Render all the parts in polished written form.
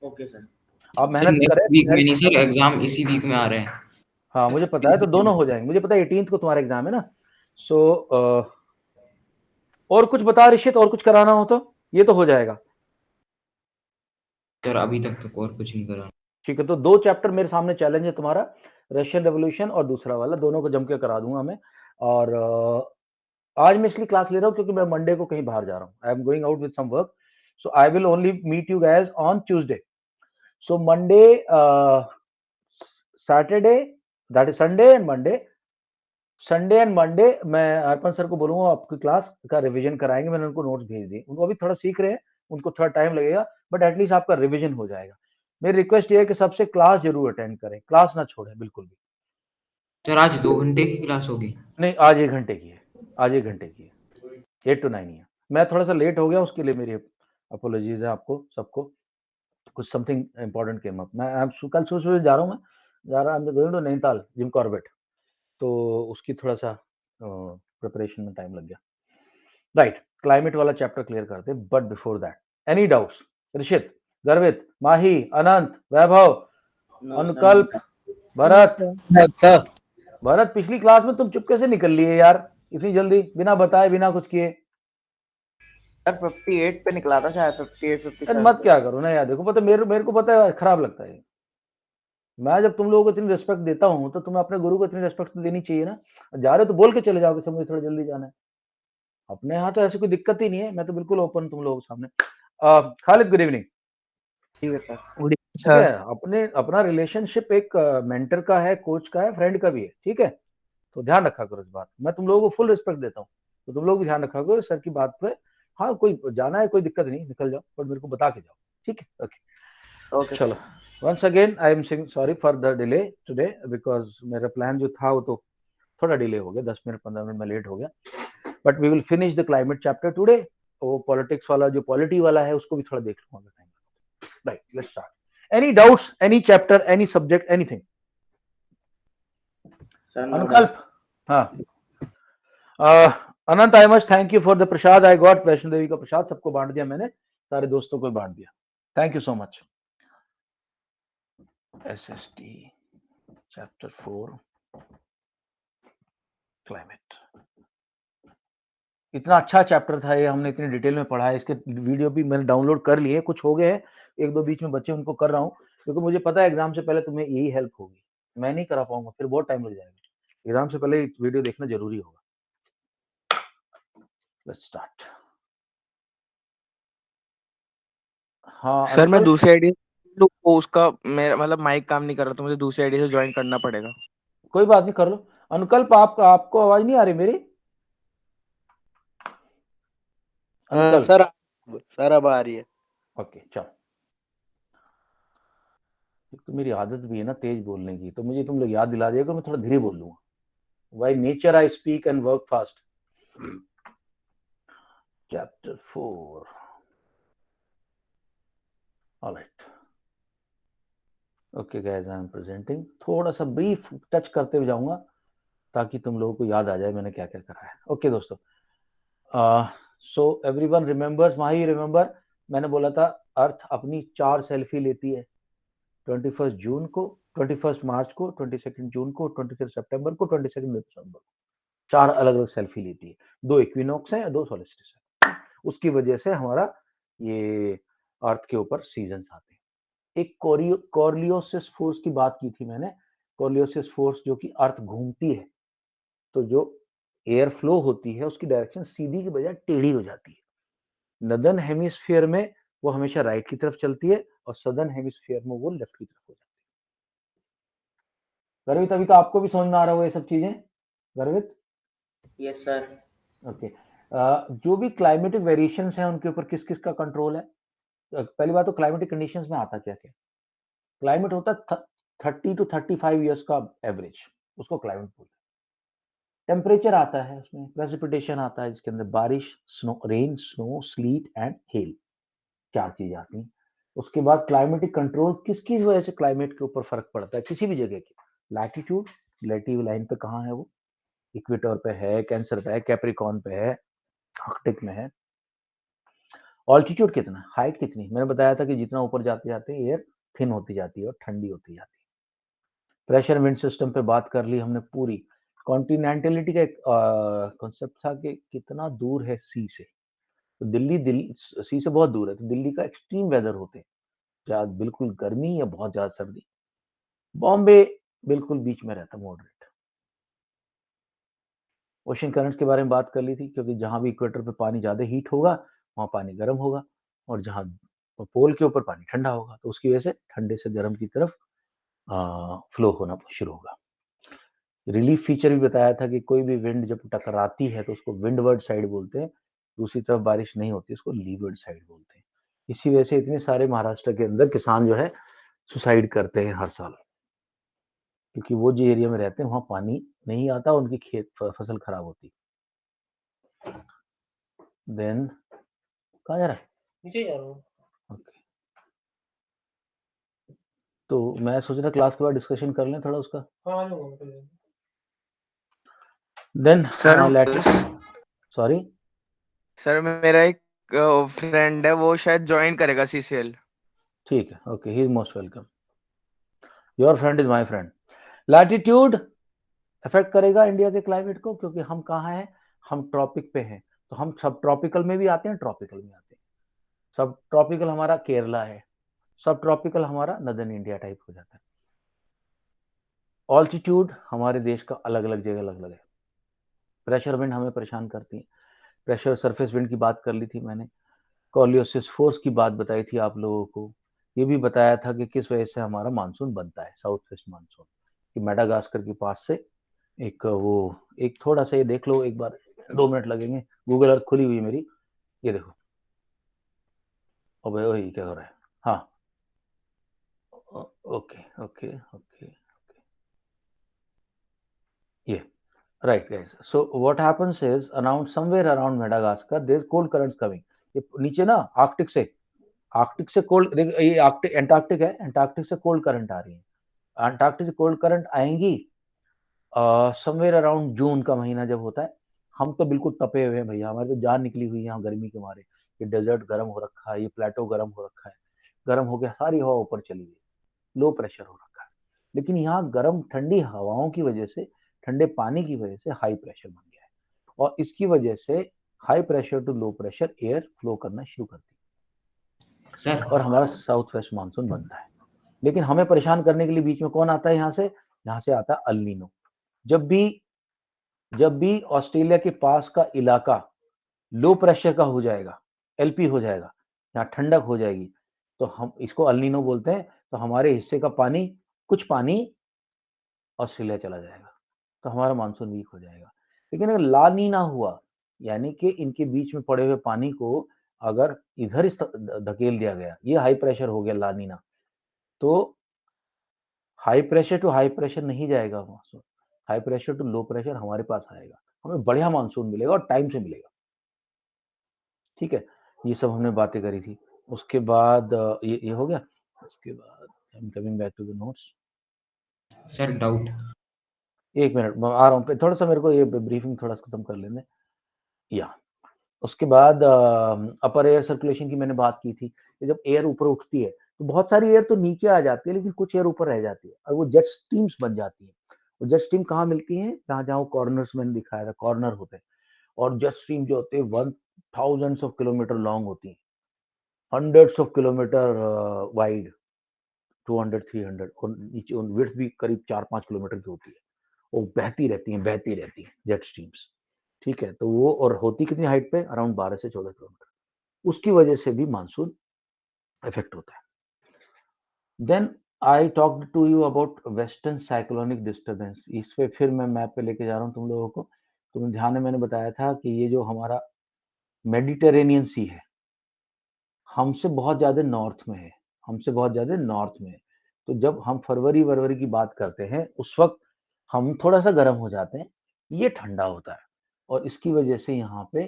Okay sir. आप sir मेहनत next करें। वीक में नहीं सर, एग्जाम इसी वीक में आ रहे हैं। हाँ मुझे पता है, तो दोनों हो जाएंगे। मुझे पता है 18th को तुम्हारा एग्जाम है ना। सो और कुछ बता ऋषित, और कुछ कराना हो तो ये तो हो जाएगा। सर अभी तक तो और कुछ नहीं करा। ठीक है, तो 2 चैप्टर मेरे सामने चैलेंज है तुम्हारा, रशियन रेवोल्यूशन और दूसरा वाला, दोनों को जम के करा दूंगा मैं। और आज मैं इसलिए क्लास ले रहा हूँ क्योंकि मैं मंडे को कहीं बाहर जा रहा हूँ। I am going out with some work, so I will only meet you guys on Tuesday. So Monday, Saturday, that is Sunday and Monday, Sunday and Monday मैं अर्पण सर को बोलूंगा आपकी क्लास का रिवीजन कराएंगे। मैंने उनको नोट्स भेज दिए, उनको अभी थोड़ा सीख रहे हैं, उनको थोड़ा टाइम लगेगा, बट एटलीस्ट आपका रिवीजन हो जाएगा। मेरी रिक्वेस्ट ये है कि सबसे क्लास जरूर अटेंड करें, क्लास ना छोड़ें बिल्कुल भी। सर आज 2 घंटे की क्लास होगी? नहीं, आज 1 घंटे की है, आज 1 घंटे की है, 8 to 9 ही है। मैं थोड़ा सा लेट हो गया, उसके लिए मेरी अपोलॉजीज है आपको सबको। कुछ समथिंग इंपॉर्टेंट केम अप। मैं कल सुबह जा रहा हूँ, मैं जा रहा हूँ नैनीताल जिम कॉर्बेट, तो उसकी थोड़ा सा प्रिपरेशन में टाइम लग गया। राइट, क्लाइमेट वाला चैप्टर क्लियर करते, but before that any doubts? Rishit, गर्वित, माही, अनंत, वैभव, अनुकल्प, भरत। सर भरत, पिछली क्लास में तुम चुपके से निकल लिए यार, इतनी जल्दी, बिना बताए, बिना कुछ किए। सर 58 पे निकला था शायद, 58 अरे 57 मत पे। क्या करो ना यार, देखो पता मेरे को पता है खराब लगता है। मैं जब तुम लोगों को इतनी रिस्पेक्ट देता हूँ तो तुम्हें अपने गुरु को इतनी रिस्पेक्ट तो देनी चाहिए ना। जा रहे हो तो बोल के चले जाओगे, सर मुझे थोड़ा जल्दी जाना है। अपने यहाँ तो ऐसी कोई दिक्कत ही नहीं है, मैं तो बिल्कुल ओपन तुम लोगों के सामने। Khalid, good evening. ठीक है सर। ठीक है, अपना रिलेशनशिप एक मेंटर का है, कोच का है, फ्रेंड का भी है, ठीक है, तो ध्यान रखा करो इस बात। मैं तुम लोगों को फुल रिस्पेक्ट देता हूँ, तो तुम लोग भी ध्यान रखा करो सर की बात पे। हाँ कोई जाना है, कोई दिक्कत नहीं, निकल जाओ, बट मेरे को बता के जाओ, ठीक है? ओके, ओके चलो। Sir. Once again I am sorry for the delay today, because मेरा प्लान जो था वो तो थोड़ा डिले हो गया, 10 मिनट 15 मिनट में लेट हो गया। But we will finish the climate chapter today. वो पॉलिटिक्स वाला जो पॉलिटी वाला है उसको भी थोड़ा देख लूंगा time. Right, let's start. Any doubts, any chapter, any subject, anything? Anukalp? हाँ, Anant, I must thank you for the prasad I got. Vaishno Devi का प्रसाद सबको बांट दिया मैंने, सारे दोस्तों को बांट दिया। Thank you so much. SST chapter 4 climate, इतना अच्छा चैप्टर था ये, हमने इतनी डिटेल में पढ़ा है। इसके वीडियो भी मैंने डाउनलोड कर लिए, कुछ हो गए हैं, 1-2 बीच में बच्चे, उनको कर रहा हूँ, क्योंकि मुझे पता है एग्जाम से पहले तुम्हें यही हेल्प होगी। मैं नहीं करा पाऊंगा, फिर बहुत टाइम लग जाएगा। एग्जाम से पहले वीडियो देखना जरूरी होगा। Let's start. हाँ सर मैं अनुकल्प, दूसरी आईडी तो उसका मेरा मतलब माइक काम नहीं कर रहा, तो मुझे दूसरी आईडी से ज्वाइन करना पड़ेगा। कोई बात नहीं, कर लो। अनुकल्प, आपको आवाज नहीं आ रही मेरी? अनुकल्प? सर अब आ रही है। ओके, चलो। एक तो मेरी आदत भी है ना तेज बोलने की, तो मुझे तुम लोग याद दिला देगा, मैं थोड़ा धीरे बोल लूंगा। By nature I speak and work fast. Chapter 4, alright. Okay guys, I am presenting. थोड़ा सा ब्रीफ टच करते हुए जाऊंगा ताकि तुम लोगों को याद आ जाए मैंने क्या क्या करा है। ओके दोस्तों, सो एवरीवन रिमेंबर्स, माही रिमेंबर, मैंने बोला था अर्थ अपनी 4 सेल्फी लेती है, 21 जून को, 21 मार्च को, 22 जून को, 23 सितंबर को, 22 दिसंबर को। 4 अलग अलग सेल्फी लेती है। 2 इक्विनॉक्स है, 2 सोलिस्टिस है। उसकी वजह से हमारा ये अर्थ के ऊपर सीजन्स आते हैं। एक कॉर्लियोसिस फोर्स की बात की थी मैंने। कॉर्लियोसिस फोर्स जो कि अर्थ घूमती है, तो जो एयर फ्लो होती है उसकी डायरेक्शन सीधी की बजाय टेढ़ी हो जाती है। नदर्न हेमिस्फीयर में वो हमेशा राइट की तरफ चलती है, और सदर्न हेमिस्फीयर में वो लेफ्ट की तरफ हो जाती है। गर्वित, अभी तो आपको भी समझ में आ रहा होगा ये सब चीजें? गर्वित? Yes sir. ओके। जो भी क्लाइमेटिक वेरिएशंस हैं उनके ऊपर किस किस का कंट्रोल है? पहली बात तो क्लाइमेटिक कंडीशंस में आता क्या क्या? क्लाइमेट होता है 30 to 35 ईयर्स का एवरेज, उसको क्लाइमेट बोलते हैं। टेम्परेचर आता है उसमें, प्रेसिपिटेशन आता है जिसके अंदर बारिश, snow, rain, snow, slit and hell, 4 चीजें आती हैं। उसके बाद क्लाइमेटिक कंट्रोल, किस किस वजह से क्लाइमेट के ऊपर फर्क पड़ता है किसी भी जगह की? लैटिट्यूड, रिलेटिव लाइन पे कहाँ है वो, इक्वेटर पे है, कैंसर पे है, कैप्रिकॉर्न पे है, आर्कटिक में है। ऑल्टीट्यूड कितना, हाइट कितनी, मैंने बताया था कि जितना ऊपर जाते जाते एयर थिन होती जाती है और ठंडी होती जाती है। प्रेशर विंड सिस्टम पे बात कर ली हमने पूरी। कॉन्टिनेंटलिटी का एक कॉन्सेप्ट था कि कितना दूर है सी से। तो दिल्ली सी से बहुत दूर है, तो दिल्ली का एक्सट्रीम वेदर होते हैं, या बिल्कुल गर्मी या बहुत ज्यादा सर्दी। बॉम्बे बिल्कुल बीच में रहता, मॉडरेट। ओशन करंट्स के बारे में बात कर ली थी, क्योंकि जहां भी इक्वेटर पे पानी ज्यादा हीट होगा वहां पानी गर्म होगा, और जहां पोल के ऊपर पानी ठंडा होगा, तो उसकी वजह से ठंडे से गर्म की तरफ फ्लो होना शुरू होगा। रिलीफ फीचर भी बताया था कि कोई भी विंड जब टकराती है तो उसको विंडवर्ड साइड बोलते हैं, दूसरी तरफ बारिश नहीं होती, उसको लीवर्ड साइड बोलते हैं। इसी वजह से इतने सारे महाराष्ट्र के अंदर किसान जो है सुसाइड करते हैं हर साल, क्योंकि वो जो एरिया में रहते हैं वहां पानी नहीं आता, उनकी खेत फसल खराब होती। देन कहाँ जा रहा है? नीचे जा रहा हूँ। ओके, तो मैं सोच रहा क्लास के बाद डिस्कशन कर लें थोड़ा उसका। हाँ आ जाऊंगा। देन सर सॉरी सर मेरा एक फ्रेंड है, वो शायद ज्वाइन करेगा सीसीएल। ठीक है, okay, he is most welcome. Your friend is my friend. Latitude affect करेगा इंडिया के क्लाइमेट को, क्योंकि हम कहाँ हैं, हम ट्रॉपिक पे हैं, तो हम सब ट्रॉपिकल में भी आते हैं, ट्रॉपिकल में आते हैं। सब ट्रॉपिकल हमारा केरला है, सब ट्रॉपिकल हमारा नदर्न इंडिया टाइप हो जाता है। ऑल्टीट्यूड हमारे देश का अलग अलग जगह अलग अलग है। प्रेशर विंड हमें परेशान करती है। प्रेशर सरफेस विंड की बात कर ली थी मैंने, कॉलियोसिस फोर्स की बात बताई थी आप लोगों को, ये भी बताया था कि किस वजह से हमारा मानसून बनता है, साउथ वेस्ट मानसून, कि मेडागास्कर के पास से एक वो एक थोड़ा सा ये देख लो एक बार, 2 मिनट लगेंगे, गूगल अर्थ खुली हुई है मेरी, ये देखो। अबे वही क्या हो रहा है, हाँ ओके ओके ओके, ये right guys, so what happens is around somewhere around Madagascar there's cold currents coming। ये नीचे ना आर्कटिक से कोल्ड, ये आर्कटिक एंटार्क्टिक है, एंटार्क्टिक से कोल्ड करंट आ रही है, अंटार्कटिक से कोल्ड करंट आएंगी समवेयर अराउंड जून का महीना जब होता है। हम तो बिल्कुल तपे हुए हैं भैया, हमारी तो जान निकली हुई है यहाँ गर्मी के मारे। ये डेजर्ट गर्म हो रखा है, ये प्लेटो गर्म हो रखा है, गर्म हो गया, सारी हवा ऊपर चली गई, लो प्रेशर हो रखा है। लेकिन यहाँ गर्म ठंडी हवाओं की वजह से, ठंडे पानी की वजह से हाई प्रेशर बन गया है, और इसकी वजह से high pressure to low pressure air flow करना शुरू करती है, सर और हमारा साउथ वेस्ट मानसून बनता है। लेकिन हमें परेशान करने के लिए बीच में कौन आता है, यहाँ से आता है अल नीनो। जब भी ऑस्ट्रेलिया के पास का इलाका लो प्रेशर का हो जाएगा, एलपी हो जाएगा, यहाँ ठंडक हो जाएगी, तो हम इसको अल नीनो बोलते हैं। तो हमारे हिस्से का पानी, कुछ पानी ऑस्ट्रेलिया चला जाएगा, तो हमारा मानसून वीक हो जाएगा। लेकिन अगर ला नीना हुआ, यानी कि इनके बीच में पड़े हुए पानी को अगर इधर धकेल दिया गया, ये हाई प्रेशर हो गया ला नीना, तो high pressure to high pressure नहीं जाएगा monsoon, high pressure to low pressure हमारे पास आएगा, हमें बढ़िया मानसून मिलेगा और टाइम से मिलेगा। ठीक है, ये सब हमने बातें करी थी। उसके बाद ये हो गया। उसके बाद I am coming back to the notes. Sir doubt, एक मिनट मैं आ रहा हूँ, थोड़ा सा मेरे को ये ब्रीफिंग थोड़ा सा खत्म कर लेने। या उसके बाद अपर एयर सर्कुलेशन की मैंने बात की थी कि जब एयर ऊपर उठती है तो बहुत सारी एयर तो नीचे आ जाती है, लेकिन कुछ एयर ऊपर रह जाती है, और वो जेट स्ट्रीम्स बन जाती है। वो जेट स्ट्रीम कहाँ मिलती है, जहाँ जहाँ कॉर्नर्स मैंने दिखाया था, कॉर्नर होते हैं, और जेट स्ट्रीम जो होते हैं 1000s ऑफ किलोमीटर लॉन्ग होती है, हंड्रेड्स ऑफ किलोमीटर वाइड, 200-300, और नीचे विड्थ भी करीब 4-5 किलोमीटर की होती है। वो बहती रहती है जेट स्ट्रीम्स। ठीक है, तो वो और होती कितनी हाइट पे, अराउंड 12 से 14 किलोमीटर। उसकी वजह से भी मानसून इफेक्ट होता है। Then I talked to you about western cyclonic disturbance. इस पे फिर मैं मैप पे लेके जा रहा हूँ तुम लोगों को। तुम ध्यान में मैंने बताया था कि ये जो हमारा मेडिटेरेनियन सी है, हमसे बहुत ज्यादा नॉर्थ में है, हमसे बहुत ज्यादा नॉर्थ में है। तो जब हम फरवरी की बात करते हैं, उस वक्त हम थोड़ा सा गर्म हो जाते हैं, ये ठंडा होता है, और इसकी वजह से यहाँ पे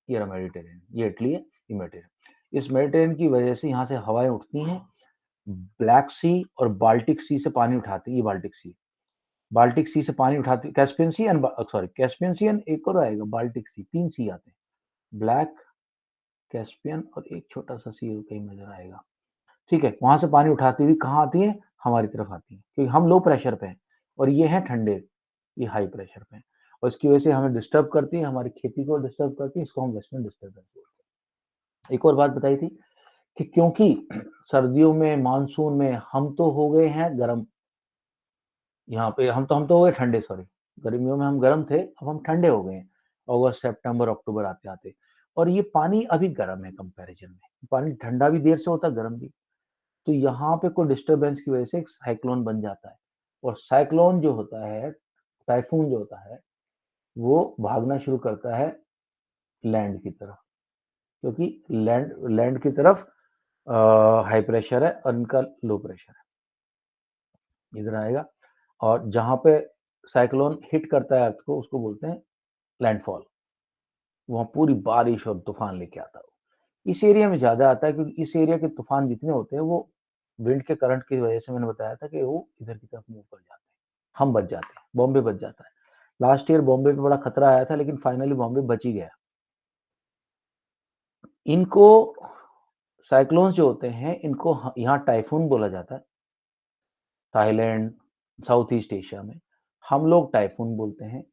ये रहा मेडिटेरेनियन, ये इटली है, ये मेडिटेरेनियन। इस मेडिटेरेनियन की वजह से यहाँ से हवाएं उठती हैं, ब्लैक सी और बाल्टिक सी से पानी उठाती है। ये बाल्टिक सी से पानी उठाती, Caspian sea and sorry Caspian sea and एक और आएगा बाल्टिक सी, 3 सी आते हैं, ब्लैक, कैस्पियन और एक छोटा सा सी कहीं नजर आएगा। ठीक है, वहां से पानी उठाती हुई कहाँ आती है, हमारी तरफ आती है, क्योंकि हम लो प्रेशर पे हैं और ये है ठंडे, ये हाई प्रेशर पे है, और इसकी वजह से हमें डिस्टर्ब करती है, हमारी खेती को डिस्टर्ब करती है, इसको हम वेस्टर्न डिस्टर्बेंस बोलते हैं। एक और बात बताई थी कि क्योंकि सर्दियों में मानसून में हम तो हो गए हैं गर्म, यहाँ पे हम तो हो गए ठंडे, सॉरी, गर्मियों में हम गर्म थे, अब हम ठंडे हो गए हैं अगस्त सितंबर अक्टूबर आते आते, और ये पानी अभी गर्म है कंपैरिजन में, पानी ठंडा भी देर से होता है, गर्म भी। तो यहाँ पे कोई डिस्टरबेंस की वजह से एक साइक्लोन बन जाता है, और साइक्लोन जो होता है, टाइफून जो होता है, वो भागना शुरू करता है लैंड की तरफ, क्योंकि लैंड की तरफ हाई प्रेशर है और इनका लो प्रेशर है, इधर आएगा, और जहां पे साइक्लोन हिट करता है अर्थ को, उसको बोलते हैं लैंडफॉल, वहां पूरी बारिश और तूफान लेके आता है। इस एरिया में ज्यादा आता है, क्योंकि इस एरिया के तूफान जितने होते हैं वो विंड के करंट की वजह से, मैंने बताया था कि वो इधर की तरफ मूव कर जाते हैं, हम बच जाते हैं, बॉम्बे बच जाता है। लास्ट ईयर बॉम्बे पे बड़ा खतरा आया था, लेकिन फाइनली बॉम्बे बच ही गया। इनको साइक्लोन जो होते हैं, इनको यहाँ टाइफून बोला जाता है, थाईलैंड, साउथ ईस्ट एशिया में हम लोग टाइफून बोलते हैं।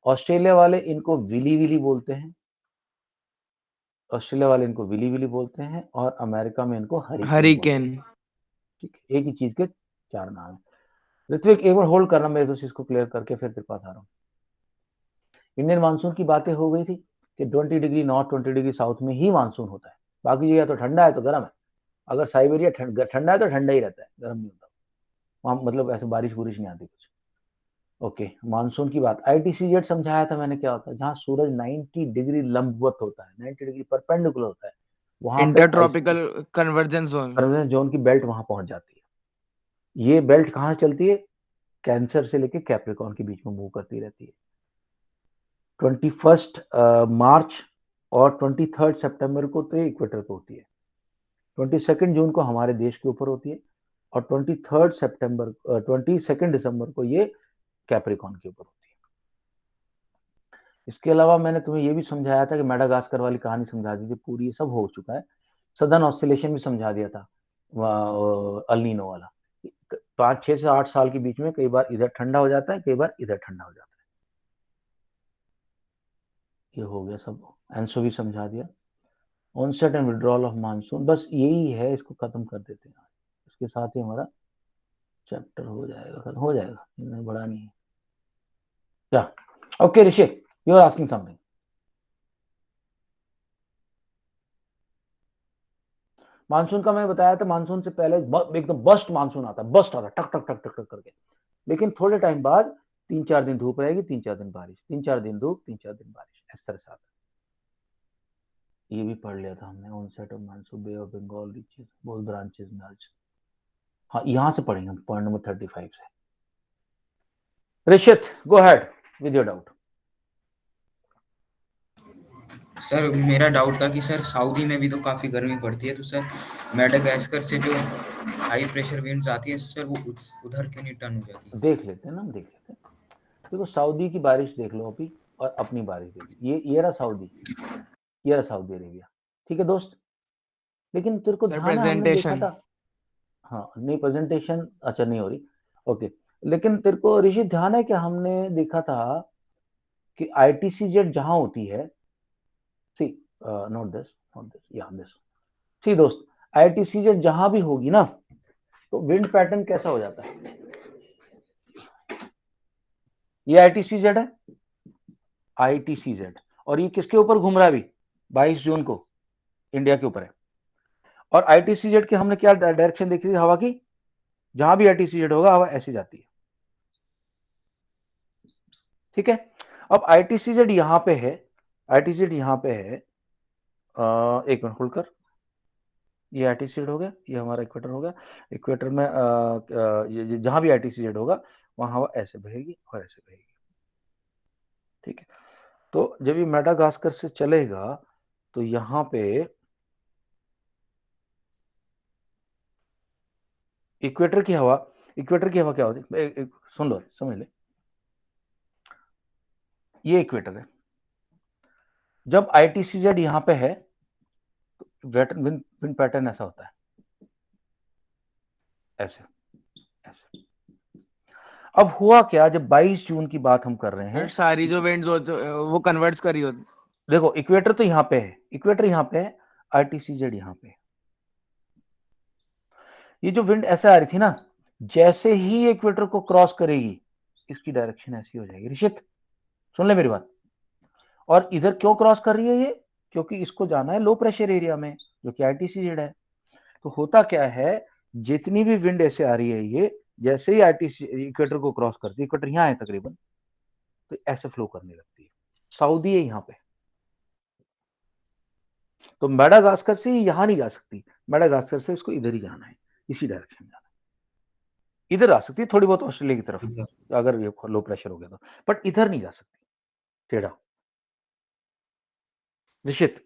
ऑस्ट्रेलिया वाले इनको विली विली बोलते हैं, ऑस्ट्रेलिया वाले इनको विली विली बोलते हैं, और अमेरिका में इनको हरिकेन बोलते हरिकेन। हैं। ठीक है, एक ही चीज के चार नाम है। ऋत्विक एक बार होल्ड करना, मेरे दोस्त, इसको क्लियर करके फिर तेरे पास आ रहा हूँ। इंडियन मानसून की बातें हो गई थी कि 20 डिग्री नॉर्थ 20 डिग्री साउथ में ही मानसून होता है, बाकी जगह तो ठंडा है तो गर्म है। अगर साइबेरिया ठंडा है तो ठंडा ही रहता है, गर्म नहीं होता वहां, मतलब ऐसे बारिश बुरिश नहीं आती कुछ। ओके, मानसून की बात, ITCZ समझाया था मैंने क्या होता है, जहाँ सूरज 90 डिग्री लंबवत होता है, 90 डिग्री परपेंडिकुलर होता है, वहां पे intertropical convergence zone. Convergence zone की बेल्ट वहां पहुंच जाती है। ये बेल्ट कहाँ चलती है, कैंसर से लेके कैप्रिकॉर्न के बीच में मूव करती रहती है। 21 मार्च और 23 सितंबर को तो ये इक्वेटर पे होती है, 22 जून को हमारे देश के ऊपर होती है, और 22 दिसंबर को ये कैप्रिकॉर्न के ऊपर होती है। इसके अलावा मैंने तुम्हें ये भी समझाया था कि मेडागास्कर वाली कहानी समझा दी थी पूरी, ये सब हो चुका है। सदर्न ऑस्सिलेशन भी समझा दिया था, अल नीनो वाला, 5-6 से 8 साल के बीच में कई बार इधर ठंडा हो जाता है, कई बार इधर ठंडा हो जाता है। ये हो गया सब, एंसो भी समझा दिया। Onset and withdrawal of monsoon, बस यही है, इसको खत्म कर देते हैं। इसके साथ ही हमारा चैप्टर हो जाएगा, खत्म हो जाएगा, बड़ा नहीं है क्या। Okay Rishi, you are asking something. Monsoon का मैं बताया था, मानसून से पहले एकदम बस्ट मानसून आता है, बस्ट आता है टक टक टक टक टक करके, लेकिन थोड़े टाइम बाद 3-4 दिन धूप रहेगी, 3-4 दिन बारिश, 3-4 दिन धूप, 3-4 दिन बारिश, इस तरह से आता है। ये भी पढ़ लिया था हमने, onset of monsoon, bay of Bengal reaches both branches में आज। हाँ, यहां से पढ़ेंगे हम पॉइंट नंबर 35 से। Rishit, go ahead with your doubt. Sir मेरा डाउट था कि सर सऊदी में भी तो काफी गर्मी पड़ती है, तो सर मेडागास्कर से जो हाई प्रेशर विंड्स आती है सर, वो उधर क्यों नहीं टर्न हो जाती? देख लेते हैं ना, हम देख लेते हैं। देखो सऊदी की बारिश देख लो अभी, और अपनी बारिश देख लो, ये रहा सऊदी, ये रहा सऊदी अरेबिया। ठीक है दोस्त, लेकिन तेरे को सर ध्यान है हमने देखा प्रेजेंटेशन। था, हाँ नहीं प्रेजेंटेशन अच्छा नहीं हो रही, ओके, लेकिन तेरे को ऋषि ध्यान है कि हमने देखा था कि ITCZ जहां होती है, सी नॉट दिस, नॉट दिस, या दिस, सी दोस्त, ITCZ जहां भी होगी ना, तो विंड पैटर्न कैसा हो जाता है। ये ITCZ है, ITCZ, और ये किसके ऊपर घूम रहा है अभी, 22 जून को इंडिया के ऊपर है। और ITCZ की हमने क्या डायरेक्शन देखी थी हवा की, जहां भी ITCZ होगा हवा ऐसी जाती है। ठीक है, अब ITCZ यहां पे है, ITCZ यहां पे है, एक मिनट होल्ड कर, ये ITCZ हो गया, ये हमारा इक्वेटर हो गया, इक्वेटर में ये जहां भी ITCZ होगा वहां हवा ऐसे बहेगी और ऐसे बहेगी। ठीक है, तो जब ये मेडागास्कर से चलेगा तो यहां पे इक्वेटर की हवा, इक्वेटर की हवा क्या होती है, सुन लो समझ ले, ये इक्वेटर है, जब ITCZ यहां पे है विंड पैटर्न ऐसा होता है, ऐसे ऐसे। अब हुआ क्या, जब 22 जून की बात हम कर रहे हैं, सारी जो विंड्स होते वो कन्वर्ट्स करी होती। देखो इक्वेटर तो यहाँ पे है, इक्वेटर यहाँ पे है, आरटीसीजेड यहाँ पे। ये जो विंड ऐसे आ रही थी ना, जैसे ही इक्वेटर को क्रॉस करेगी इसकी डायरेक्शन ऐसी हो जाएगी। ऋषित सुन ले मेरी बात। और इधर क्यों क्रॉस कर रही है ये, क्योंकि इसको जाना है लो प्रेशर एरिया में जो कि आरटीसीजेड है। तो होता क्या है, जितनी भी विंड ऐसे आ रही है ये जैसे ही आरटीसी इक्वेटर को क्रॉस करती है, इक्वेटर यहाँ है तकरीबन, तो ऐसे फ्लो करने लगती है। सऊदी है यहाँ पे, तो मेडागास्कर से यहां नहीं जा सकती, मेडागास्कर से इसको इधर ही जाना है, इसी डायरेक्शन में जाना है। इधर आ सकती है थोड़ी बहुत ऑस्ट्रेलिया की तरफ अगर ये लो प्रेशर हो गया तो, बट इधर नहीं जा सकती टेढ़ा। निश्चित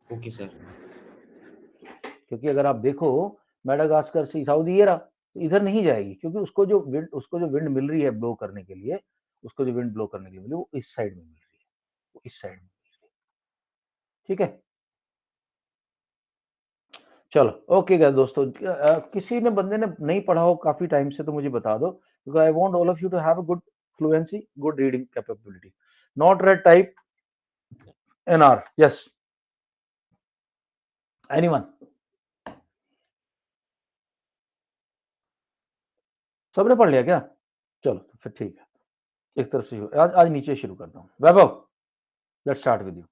ओके सर। क्योंकि अगर आप देखो मेडागास्कर से सऊदी ये रहा, तो इधर नहीं जाएगी, क्योंकि उसको जो विंड मिल रही है ब्लो करने के लिए, उसको जो विंड ब्लो करने के लिए मिल रही है वो इस साइड में मिल रही है, वो इस साइड में मिल रही है। ठीक है, चलो ओके गाइस दोस्तों, किसी ने बंदे ने नहीं पढ़ा हो काफी टाइम से तो मुझे बता दो, because I want all of you to have a good fluency, good reading capability, not read type NR. Yes anyone, सबने पढ़ लिया क्या? चलो तो फिर ठीक है, एक तरफ से आज नीचे शुरू करता हूँ। Vaibhav let's start with you.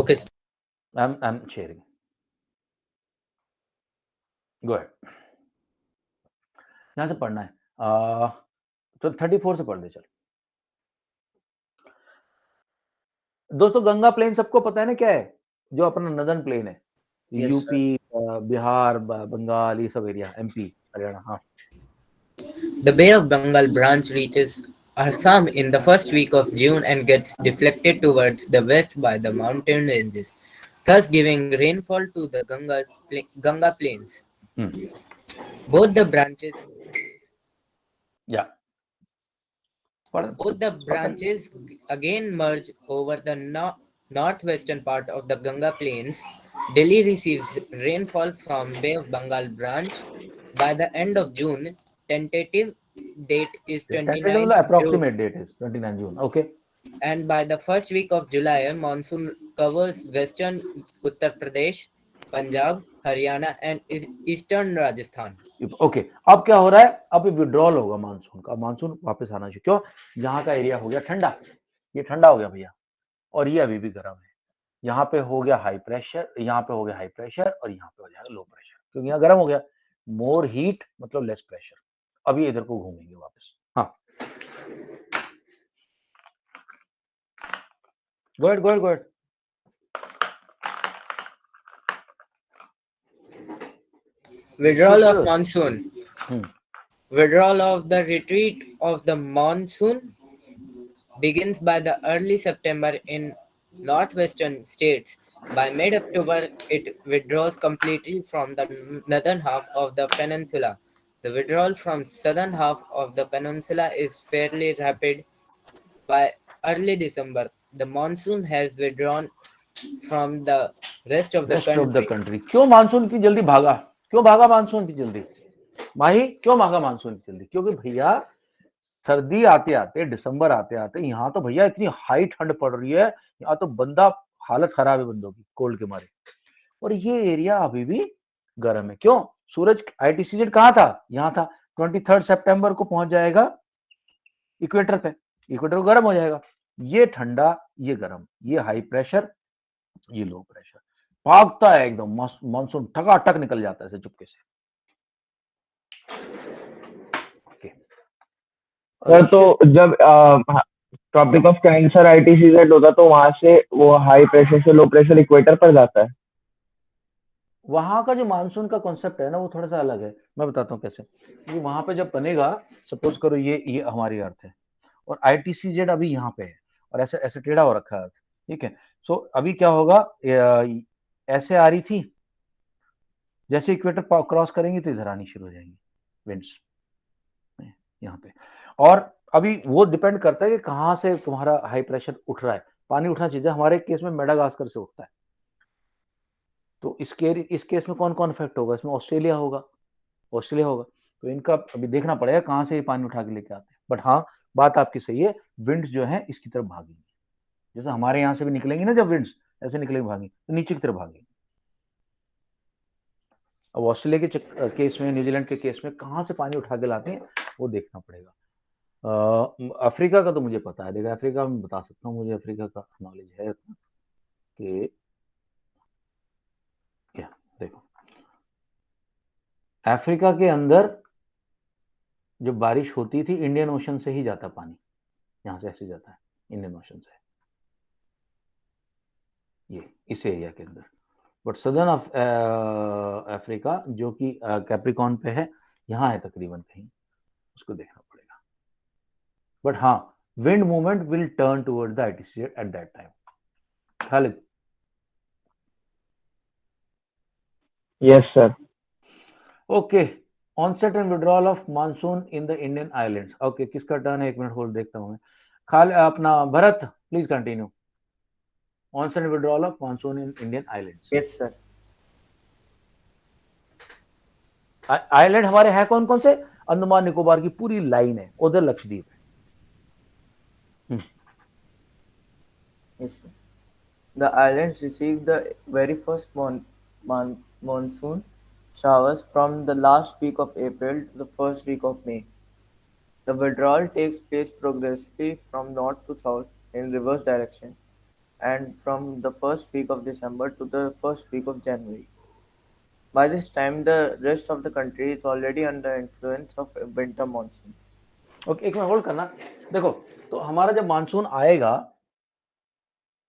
Okay I am sharing, go ahead. यहां से पढ़ना है, तो 34 से पढ़ दे। चल दोस्तों, गंगा प्लेन सबको पता है ना क्या है, जो अपना नदर्न प्लेन है, Yes, यूपी बिहार बंगाल ये सब एरिया, एमपी हरियाणा। हाँ, The Bay of Bengal branch reaches Assam in the first week of June and gets deflected towards the west by the mountain ranges, thus giving rainfall to the Ganga plains. Both the branches या Both the branches again merge over the northwestern part of the Ganga plains. Delhi receives rainfall from Bay of Bengal branch by the end of June. Tentative date is 29 June, approximate date is 29 June. Okay. and by the first week of July, monsoon covers western Uttar Pradesh, Punjab, Haryana, and eastern Rajasthan. Okay अब क्या हो रहा है, अब withdrawal होगा monsoon का, monsoon वापस आना चाहिए। क्यों? यहाँ का एरिया हो गया ठंडा, ये ठंडा हो गया भैया, और ये अभी भी गर्म है। यहाँ पे हो गया हाई प्रेशर, यहाँ पे हो गया हाई प्रेशर, और यहाँ पे हो जाएगा लो प्रेशर, क्योंकि यहाँ गर्म हो गया। मोर हीट मतलब लेस प्रेशर। अब ये इधर को घूमेंगे वापस। हाँ, go ahead. Withdrawal of monsoon. Withdrawal of the retreat of the monsoon begins by the early September in northwestern states. By mid-October, it withdraws completely from the northern half of the peninsula. The withdrawal from southern half of the peninsula is fairly rapid. By early December, the monsoon has withdrawn from the rest of the country. क्यों monsoon की जल्दी भागा? क्यों भागा monsoon की जल्दी? माही क्यों भागा मानसून की जल्दी? क्योंकि भैया सर्दी आते आते, दिसंबर आते आते यहाँ तो भैया इतनी हाई ठंड पड़ रही है, यहाँ तो बंदा हालत खराब है बंदों की कोल्ड के मारे, और ये एरिया अभी भी गर्म है। क्यों? सूरज आईटीसीजेड कहाँ था? यहाँ था। 23 सितंबर को पहुंच जाएगा इक्वेटर पे, इक्वेटर को गर्म हो जाएगा। ये ठंडा, ये गर्म, ये हाई प्रेशर, ये लो प्रेशर, भागता है एकदम, मानसून ठकाठक निकल जाता है ऐसे चुपके से। सर तो जब ट्रॉपिक ऑफ कैंसर आईटीसीजेड होता तो वहां से वो हाई प्रेशर से लो प्रेशर इक्वेटर पर जाता है। वहां का जो मानसून का कॉन्सेप्ट है ना, वो थोड़ा सा अलग है। मैं बताता हूँ कैसे। ये वहां पे जब बनेगा, सपोज करो ये हमारी अर्थ है और आईटीसीजेड अभी यहाँ पे है और ऐसे ऐसे टेढ़ा हो रखा है अर्थ, ठीक है। सो अभी क्या होगा, ऐसे आ रही थी, जैसे इक्वेटर क्रॉस करेंगी तो इधर आनी शुरू हो जाएंगी विंड्स यहाँ पे। और अभी वो डिपेंड करता है कि कहाँ से तुम्हारा हाई प्रेशर उठ रहा है। पानी उठना चाहिए। हमारे केस में मेडागास्कर से उठता है, तो इस केस में कौन कौन इफेक्ट होगा? इसमें ऑस्ट्रेलिया होगा, तो इनका अभी देखना पड़ेगा कहाँ से ये पानी उठा के लेके आते हैं। बट हाँ, बात आपकी सही है, विंड्स जो है इसकी तरफ भागेंगे, जैसे हमारे यहाँ से भी निकलेंगी ना जब विंड्स, ऐसे निकलेंगे भागेंगे, तो नीचे की तरफ भागेंगे। अब ऑस्ट्रेलिया के केस में, न्यूजीलैंड के केस में कहाँ से पानी उठा के लाते हैं वो देखना पड़ेगा। अफ्रीका का तो मुझे पता है, देखो अफ्रीका में बता सकता हूँ, मुझे अफ्रीका का नॉलेज है कि क्या, देखो अफ्रीका के अंदर जब बारिश होती थी इंडियन ओशन से ही जाता पानी, यहाँ से ऐसे जाता है इंडियन ओशन से, ये इस एरिया के अंदर। बट सदर्न अफ्रीका जो कि कैप्रिकॉन पे है, यहाँ है तकरीबन कहीं, उसको देखना पड़ेगा। बट हाँ, wind movement will turn toward the ITC at that time. Khalid? Yes sir. Okay, onset and withdrawal of monsoon in the Indian islands. Okay, किसका टर्न है? एक मिनट होल्ड, देखता हूँ मैं। अपना Bharat, please continue. Onset and withdrawal of monsoon in Indian islands. Yes sir. Island हमारे हैं कौन कौन से? अंडमान निकोबार की पूरी लाइन है, उधर लक्षद्वीप है। Yes, sir. The islands received the very first monsoon showers from the last week of April to the first week of May. The withdrawal takes place progressively from north to south in reverse direction and from the first week of December to the first week of January. By this time, the rest of the country is already under influence of winter monsoon. Okay, एक minute hold करना। देखो, तो हमारा जब monsoon आएगा,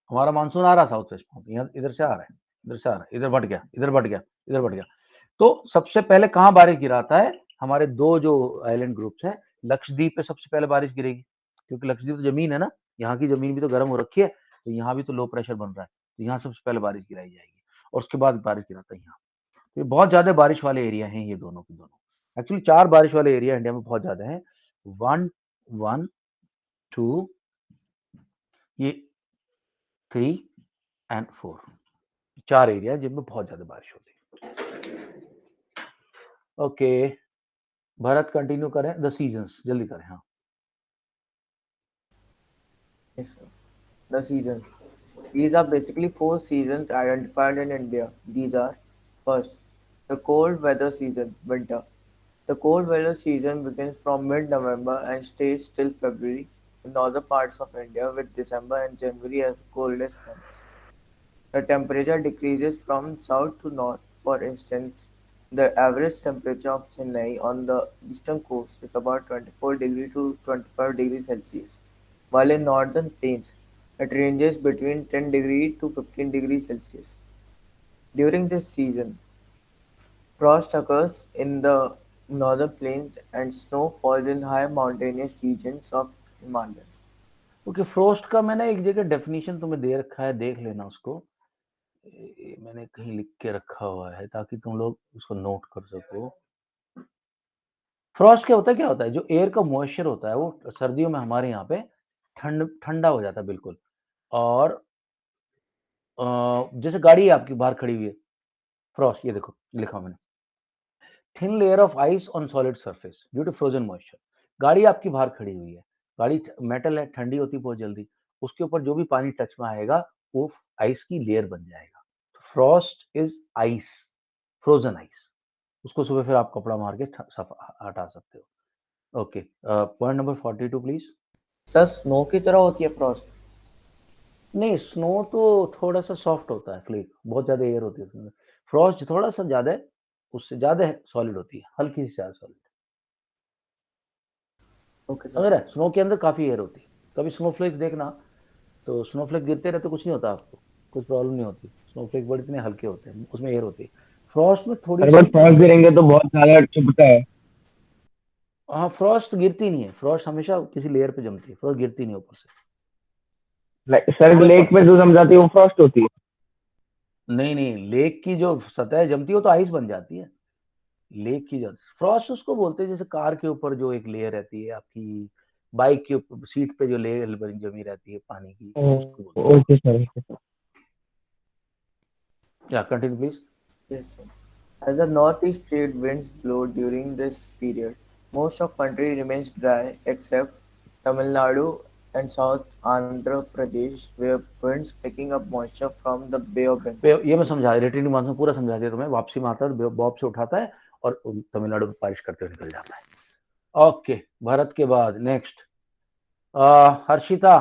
हमारा monsoon आ रहा south west में, इधर से आ रहा है, इधर से आ रहा है, इधर बढ़ गया, इधर बढ़ गया, इधर बढ़ गया, तो सबसे पहले कहाँ बारिश गिराता है? हमारे दो जो आइलैंड ग्रुप्स हैं, लक्षद्वीप पे सबसे पहले बारिश गिरेगी, क्योंकि लक्षद्वीप तो जमीन है ना, यहाँ की जमीन भी तो गर्म हो रखी है, तो यहाँ भी तो लो प्रेशर बन रहा है, तो यहाँ सबसे पहले बारिश गिराई जाएगी, और उसके बाद बारिश गिराता है यहाँ। ये बहुत ज्यादा बारिश वाले एरिया हैं ये दोनों के दोनों। एक्चुअली 4 बारिश वाले एरिया इंडिया में बहुत ज्यादा है, 1, 1, 2, ये 3 एंड 4, 4 एरिया जिनमें बहुत ज्यादा बारिश होती है। ओके, भरत कंटिन्यू करें, द सीजन्स जल्दी करें। हाँ, Yes, sir. The seasons. These are basically 4 seasons identified in India. These are: first, the cold weather season, winter. The cold weather season begins from mid-November and stays till February in northern parts of India, with December and January as the coldest months. The temperature decreases from south to north. For instance, the average temperature of Chennai on the eastern coast is about 24 degrees to 25 degrees Celsius, while in northern plains it ranges between 10 degrees to 15 degrees Celsius. During this season, frost occurs in the northern plains and snow falls in high mountainous regions of Himalayas. Okay, frost का मैंने एक जगह definition तुम्हें दे रखा है, देख लेना उसको, मैंने कहीं लिख के रखा हुआ है ताकि तुम लोग उसको नोट कर सको। फ्रॉस्ट क्या होता है? जो एयर का मॉइस्चर होता है वो सर्दियों में हमारे यहाँ पे ठंडा हो जाता है बिल्कुल, और जैसे गाड़ी आपकी बाहर खड़ी हुई है, फ्रॉस्ट, ये देखो लिखा मैंने, thin layer of ice on solid surface due to frozen moisture. गाड़ी आपकी बाहर खड़ी हुई है, गाड़ी मेटल है, ठंडी होती है बहुत जल्दी, उसके ऊपर जो भी पानी टच में आएगा वो आइस की लेयर बन जाएगा। Frost is ice, frozen ice, उसको सुबह फिर आप कपड़ा मार के हटा सकते हो। Okay, point number 42 please. Sir, snow की तरह होती है फ्रॉस्ट? नहीं, स्नो तो थोड़ा सा सॉफ्ट होता है, फ्लेक, बहुत ज्यादा एयर होती है उसमें। फ्रॉस्ट थोड़ा सा ज्यादा है, उससे ज्यादा सॉलिड होती है, हल्की सी ज्यादा सॉलिड। Okay sir. अगर स्नो के अंदर काफी एयर होती है, कभी स्नोफ्लेक्स देखना, तो स्नोफ्लेक्स गिरते रहते, कुछ नहीं होता आपको, कुछ प्रॉब्लम नहीं होती, स्नोफ्लेक्स बड़े इतने हल्के होते हैं, उसमें एयर होती है। फ्रॉस्ट में थोड़ी अगर सी, फ्रॉस्ट गिरेंगे तो बहुत ज्यादा चुभता है। हाँ, फ्रॉस्ट गिरती नहीं है, फ्रॉस्ट हमेशा किसी लेयर पे जमती है, फ्रॉस्ट गिरती नहीं ऊपर से। सर लेक में जो जम जाती है वो फ्रॉस्ट होती है? नहीं, लेक की जो सतह जमती है वो तो आइस बन जाती है, लेक की जो फ्रॉस्ट उसको बोलते हैं, जैसे कार के ऊपर जो एक लेयर रहती है आपकी, बाइक के सीट पे जो लेयर जमी रहती है पानी की, उसको बोलते हैं। Okay sir. या continue please. Yes, sir. As the northeast trade winds blow during this period, most of country remains dry except Tamil Nadu and South Andhra Pradesh, where winds picking up moisture from the Bay of Bengal. ये मैं समझा, returning monsoon पूरा समझा दिया तुम्हें। वापसी में आता है, बॉब से उठाता है और तमिलनाडु में बारिश करते हुए निकल जाता है। ओके, भारत के बाद नेक्स्ट हर्षिता,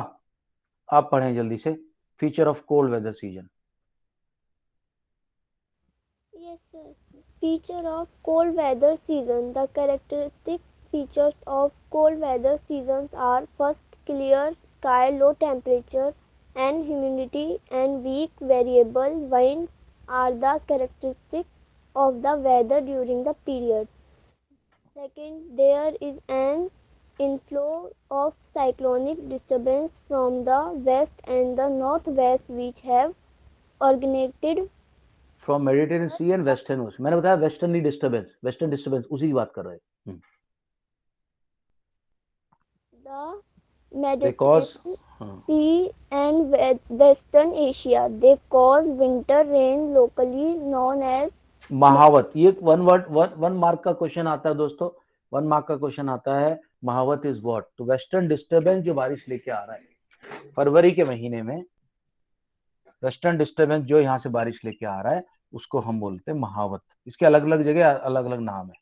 आप पढ़ें जल्दी से। Feature of cold weather season. Yes, sir. Feature of cold weather season. The characteristic features of cold weather seasons are first, clear sky, low temperature and humidity, and weak variable winds are the characteristics of the weather during the period. Second, there is an inflow of cyclonic disturbance from the west and the northwest which have originated from Mediterranean sea and western ocean. मैंने बताया western disturbance, western disturbance उसी की बात कर रहे हैं। the Mediterranean Sea and Western Asia. They cause winter rain locally known as महावत। ये वन मार्क का क्वेश्चन आता है दोस्तों, 1 मार्क का क्वेश्चन आता है। महावत इज व्हाट? तो वेस्टर्न डिस्टर्बेंस जो बारिश लेके आ रहा है फरवरी के महीने में, वेस्टर्न डिस्टर्बेंस जो यहाँ से बारिश लेके आ रहा है उसको हम बोलते हैं महावत। इसके अलग अलग जगह अलग अलग नाम है।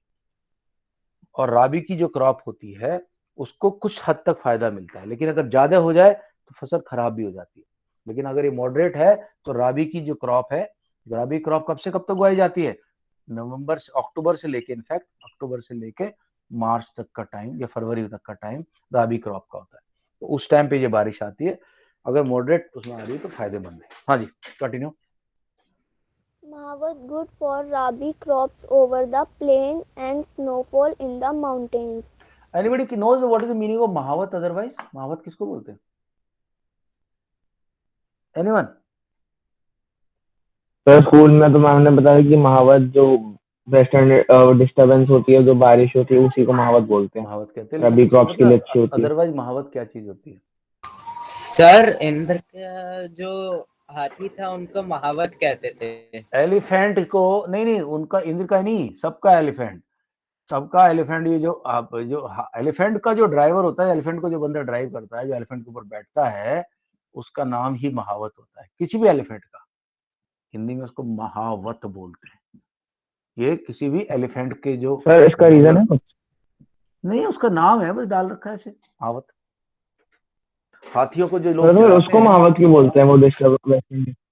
और राबी की जो क्रॉप होती है उसको कुछ हद तक फायदा मिलता है, लेकिन अगर ज्यादा हो जाए तो फसल खराब भी हो जाती है। लेकिन अगर ये मॉडरेट है तो राबी की जो क्रॉप है, राबी क्रॉप कब से कब तक उगाई जाती है? नवंबर से अक्टूबर से लेके, इनफैक्ट अक्टूबर से लेके मार्च तक का टाइम या फरवरी तक का टाइम राबी क्रॉप का होता है। तो उस टाइम पे ये बारिश आती है। अगर मॉडरेट उसमें आ रही है तो फायदेमंद है। हाँ जी, continue. Mahavat good for rabi crops over the plain and snowfall in the mountains. Anybody knows what is the meaning of mahavat? Otherwise महावत किसको बोलते हैं? एनीवन? सर स्कूल में तो मैम ने बताया कि महावत जो वेस्टर्न डिस्टर्बेंस होती है, जो बारिश होती है, उसी को महावत बोलते हैं। महावत कहते हैं। रबी क्रॉप्स के लिए अच्छी होती है। अदरवाइज महावत क्या चीज होती है? सर इंद्र का जो हाथी था उनको महावत कहते थे। एलिफेंट को नहीं, उनका इंद्र का नहीं, सबका एलिफेंट, सबका एलिफेंट। ये जो आप जो एलिफेंट का जो ड्राइवर होता है, एलिफेंट को जो बंदा ड्राइव करता है, जो एलिफेंट के ऊपर बैठता है, उसका नाम ही महावत होता है। किसी भी एलिफेंट का हिंदी में उसको महावत बोलते हैं। ये किसी भी एलिफेंट के जो सर इसका रीजन है कुछ? नहीं, उसका नाम है, बस डाल रखा है ऐसे महावत। हाथियों को जो लोग सर उसको महावत क्यों बोलते हैं? वो डिस्टर्ब।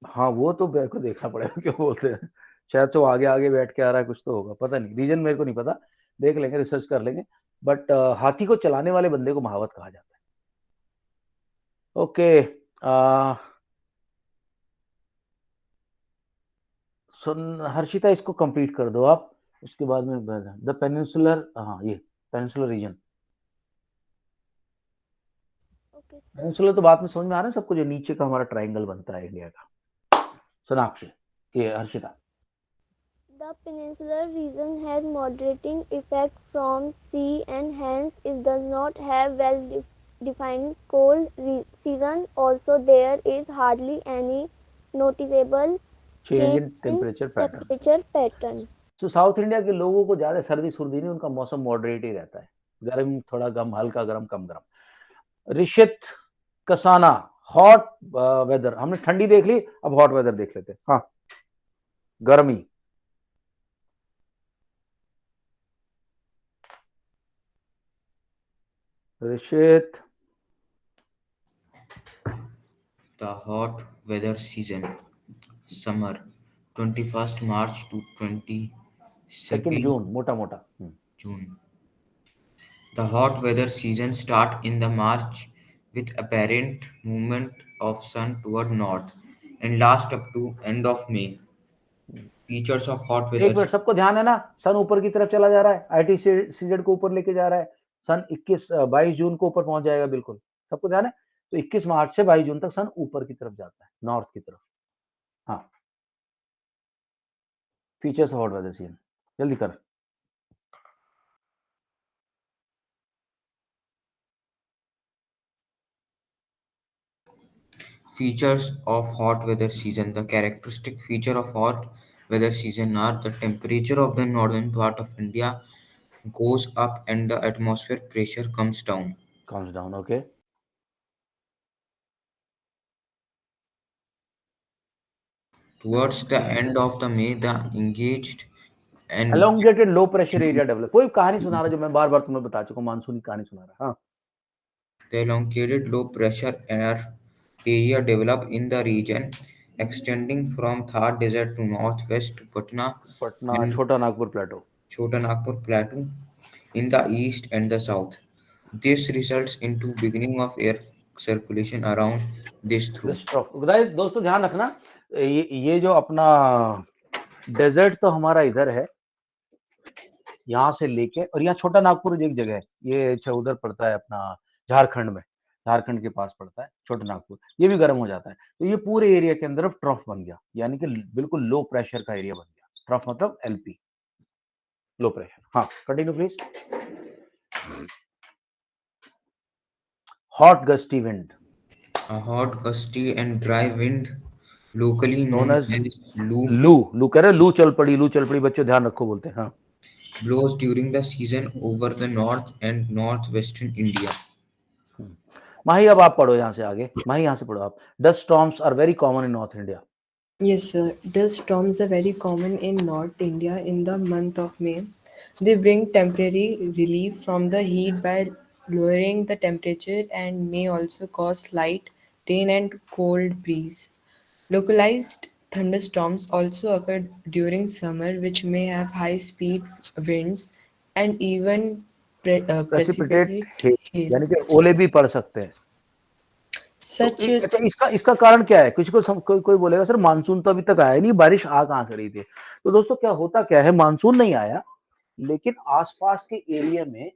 हाँ, वो तो मेरे को देखना पड़ेगा क्यों बोलते हैं। शायद से वो आगे आगे बैठ के आ रहा है, कुछ तो होगा, पता नहीं, रीजन मेरे को नहीं पता, देख लेंगे, रिसर्च कर लेंगे। बट हाथी को चलाने वाले बंदे को महावत कहा जाता है। ओके, हर्षिता इसको कंप्लीट कर दो आप, उसके बाद में द पेनिनसुलर, हाँ ये पेनिनसुलर रीजन। Okay. पेनिनसुलर तो बात में समझ में आ रहा है सबको, जो नीचे का हमारा ट्राइंगल बनता है इंडिया का। सोनाक्षी, ये Harshita. The peninsular region has moderating effect from sea and hence it does not have well-defined cold season. Also, there is hardly any noticeable change in change in temperature pattern. temperature pattern. तो south India के लोगों को ज्यादा सर्दी सुर्दी नहीं, उनका मौसम moderate ही रहता है, गर्म थोड़ा कम, हल्का गर्म कम गर्म। ऋषित कसाना, हॉट वेदर, हमने ठंडी देख ली, अब हॉट वेदर देख लेते हैं। हाँ, गर्मी। Rishit. The hot weather season, summer, 21st March to 22nd जून, मोटा मोटा। June. The hot weather season start in the March with apparent movement of sun toward north and last up to end of May. Features of hot एक weather. Minute, सबको ध्यान है ना? सन ऊपर की तरफ चला जा रहा है, आईटी सीजेड को ऊपर लेके जा रहा है। सन 22 जून को ऊपर पहुंच जाएगा, बिल्कुल सबको ध्यान है। तो 21 मार्च से 22 जून तक सन ऊपर की तरफ जाता है, नॉर्थ की तरफ। हाँ, features of hot weather season, जल्दी कर। Features of hot weather season. The characteristic feature of hot weather season are the temperature of the northern part of India goes up and the atmosphere pressure comes down. Comes down. Okay. Towards the end of the May, the engaged and Elongated low pressure area develop. कोई कहानी सुना रहा जो मैं बार बार तुम्हें बता चुका हूँ, मानसून की कहानी सुना रहा. हाँ. the elongated low pressure air area develop in the region extending from Thar Desert to northwest to Patna Patna, and छोटा नागपुर प्लेटो. Chota Nagpur Plateau in the east and the south. This results into beginning of air circulation around this through. बताइए दोस्तों, ध्यान रखना, ये जो अपना desert तो हमारा इधर है, यहाँ से लेके, और यहाँ छोटा नागपुर एक जगह है, ये उधर पड़ता है अपना झारखंड में, झारखंड के पास पड़ता है छोटा नागपुर, ये भी गर्म हो जाता है. तो ये पूरे एरिया के अंदर ट्रफ बन गया, यानी कि बिल्कुल लो प्रेशर का एरिया बन गया. ट्रफ मतलब एलपी, लो प्रेशर. हाँ, continue please. Hot gusty wind. A hot, gusty, and dry wind, locally known known as as Lu, लू कह रहे, लू चल पड़ी बच्चों ध्यान रखो बोलते हैं. हाँ. blows during the season over the north and northwestern India. माही, अब आप पढ़ो यहाँ से आगे. माही, यहाँ से पढ़ो आप. Dust storms are very common in north India. Yes, sir. Dust storms are very common in North India in the month of May. They bring temporary relief from the heat by lowering the temperature and may also cause slight rain and cold breeze. Localized thunderstorms also occur during summer, which may have high speed winds and even precipitate precipitate hail. यानी कि ओले भी पड़ सकते हैं. Such तो अच्छा, इसका कारण क्या है? किसी को कोई बोलेगा सर मानसून तो अभी तक आया नहीं, बारिश आ कहां से रही थी? तो दोस्तों क्या है, मानसून नहीं आया, लेकिन आसपास के एरिया में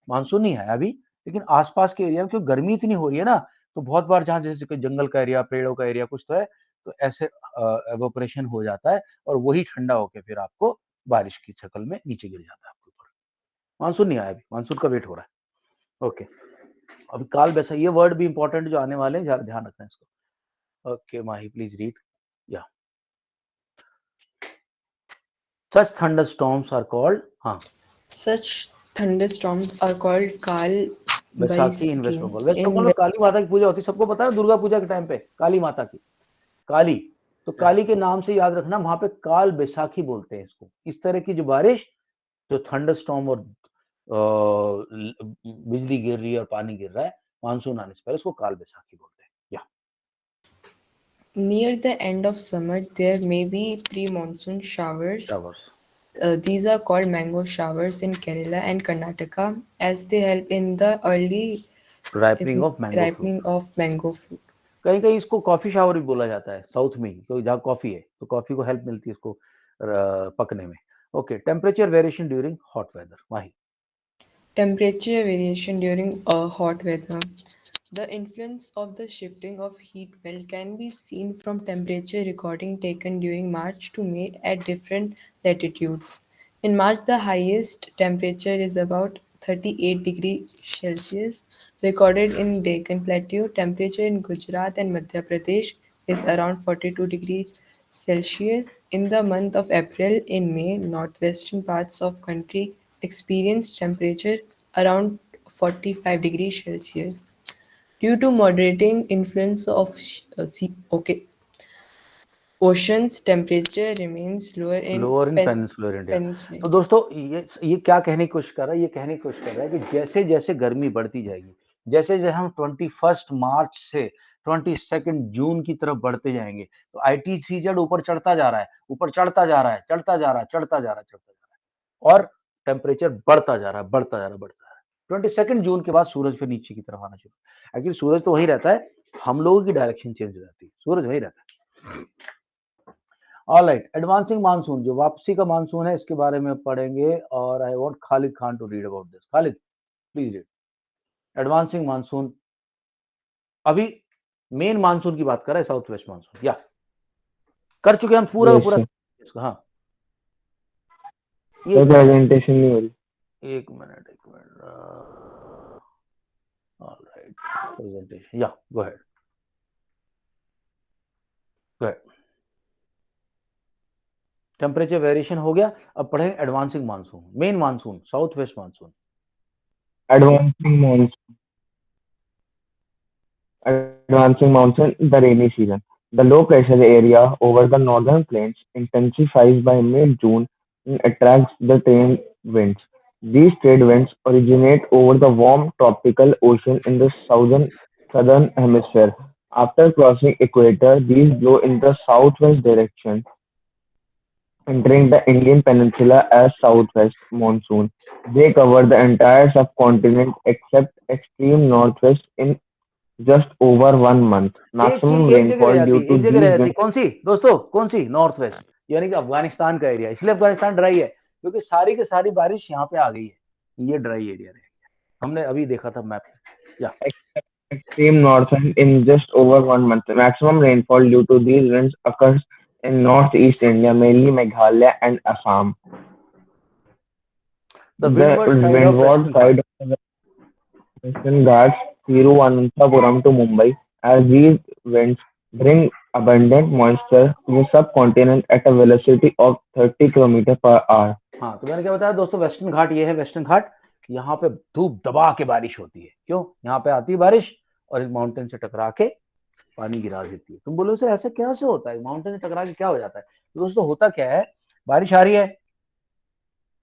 मानसून नहीं आया अभी, लेकिन आसपास के एरिया में क्योंकि गर्मी इतनी हो रही है ना, तो बहुत बार जहां जैसे कोई जंगल का एरिया, पेड़ों का एरिया कुछ तो है, तो ऐसे एवोपरेशन हो जाता है और वही ठंडा होके फिर आपको बारिश की शक्ल में नीचे गिर जाता है आपके ऊपर. मानसून नहीं आया अभी, मानसून का वेट हो रहा है. ओके. अभी काल वैसा, ये वर्ड भी इंपॉर्टेंट जो आने वाले हैं, ध्यान रखना है इसको. Okay Mahi, please read. या सच थंडरस्टॉर्म्स आर कॉल्ड. हाँ. Such thunderstorms are called Kal Baisakhi in west Baisakhi Bengal. West in Bengal में काली माता की पूजा होती है, सबको पता है, दुर्गा पूजा के टाइम पे काली माता की, काली. तो काली के नाम से याद रखना, वहां पे काल बैसाखी बोलते हैं इसको. इस तरह की जो बारिश, जो थंडरस्टॉर्म और बिजली गिर रही है और पानी गिर रहा है मानसून आने से पहले, उसको काल बैसाखी बोलते हैं. या Near the end of summer, there may be pre-monsoon showers. Showers. These are called mango showers in Kerala and Karnataka, as they help in the early ripening of mango fruit. ripening of mango fruit. कहीं कहीं इसको coffee shower भी बोला जाता है south में, तो जहाँ कॉफी है तो कॉफी को हेल्प मिलती है इसको पकने में. Okay. Temperature variation during hot weather. Mahi. Temperature variation during hot weather. The influence of the shifting of heat belt can be seen from temperature recording taken during March to May at different latitudes. In March, the highest temperature is about 38 degrees Celsius recorded in Deccan Plateau. Temperature in Gujarat and Madhya Pradesh is around 42 degrees Celsius. In the month of April in May, northwestern parts of country experience temperature around 45 degrees Celsius. Due to moderating influence of oceans, temperature remains lower in peninsular India. तो दोस्तों ये क्या कहने की कोशिश कर रहा है? ये कहने की कोशिश कर रहा है कि जैसे जैसे गर्मी बढ़ती जाएगी, जैसे जैसे हम 21 मार्च से 22 जून की तरफ बढ़ते जाएंगे, तो ITCZ ऊपर चढ़ता जा रहा है, ऊपर चढ़ता जा रहा है, चढ़ता जा रहा है, चढ़ता जा रहा है, चढ़ता जा रहा है, और टेम्परेचर बढ़ता जा रहा है, बढ़ता जा रहा है, बढ़ता जा रहा है. 22 जून के बाद सूरज फिर नीचे की तरफ आना शुरू. एक्चुअली सूरज तो वही रहता है, हम लोगों की डायरेक्शन चेंज हो जाती है, सूरज वही रहता है. All right. एडवांसिंग मानसून, जो वापसी का मानसून है, इसके बारे में पढ़ेंगे, और I want Khalid Khan to read about this. Khalid, please read. Advancing monsoon, अभी मेन मानसून की बात कर रहे हैं, साउथ वेस्ट मानसून. या कर चुके हम पूरा Yes, पूरा sir. इसको. हाँ, तो प्रेजेंटेशन नहीं हो रही. एक मिनट. All right. प्रेजेंटेशन, या गो अहेड. टेम्परेचर वेरिएशन हो गया। अब पढ़ेंगे advancing monsoon, main monsoon, south west monsoon. Advancing monsoon, the rainy season. The low pressure area over the northern plains intensifies by mid-June and attracts the trade winds. These trade winds originate over the warm tropical ocean in the southern hemisphere. After crossing equator, these blow in the southwest direction, entering the Indian peninsula as southwest monsoon. They cover the entire subcontinent except extreme northwest in just over 1 month. एक चीज Maximum एक जगह रह rainfall जाती due है, to एक जगह रह these जाती है, winds. कौन सी दोस्तों, कौन सी? नॉर्थ वेस्ट, यानी कि अफगानिस्तान का एरिया। इसलिए अफगानिस्तान ड्राई है क्योंकि सारी की सारी बारिश यहाँ पे आ गई है। ये ड्राई एरिया रहेगा, हमने अभी देखा था मैप में। या Extreme northwest in just over 1 month. Maximum rainfall due to these winds occurs in northeast India, mainly Meghalaya and Assam. the The windward side of windward Western Ghats. side of the Western Ghats, Thiruvananthapuram to Mumbai, as these winds bring abundant moisture to the subcontinent at a velocity of 30 km/h. हाँ, तो मैंने क्या बताया दोस्तों, western घाट ये है, western घाट। यहाँ पे धूप दबा के बारिश होती है। क्यों? यहाँ पे आती है बारिश और इस माउंटेन से टकरा के पानी गिरा देती है। तुम बोलो सर ऐसा क्या से होता है, माउंटेन से टकरा के क्या हो जाता है? तो दोस्तों होता क्या है, बारिश आ रही है,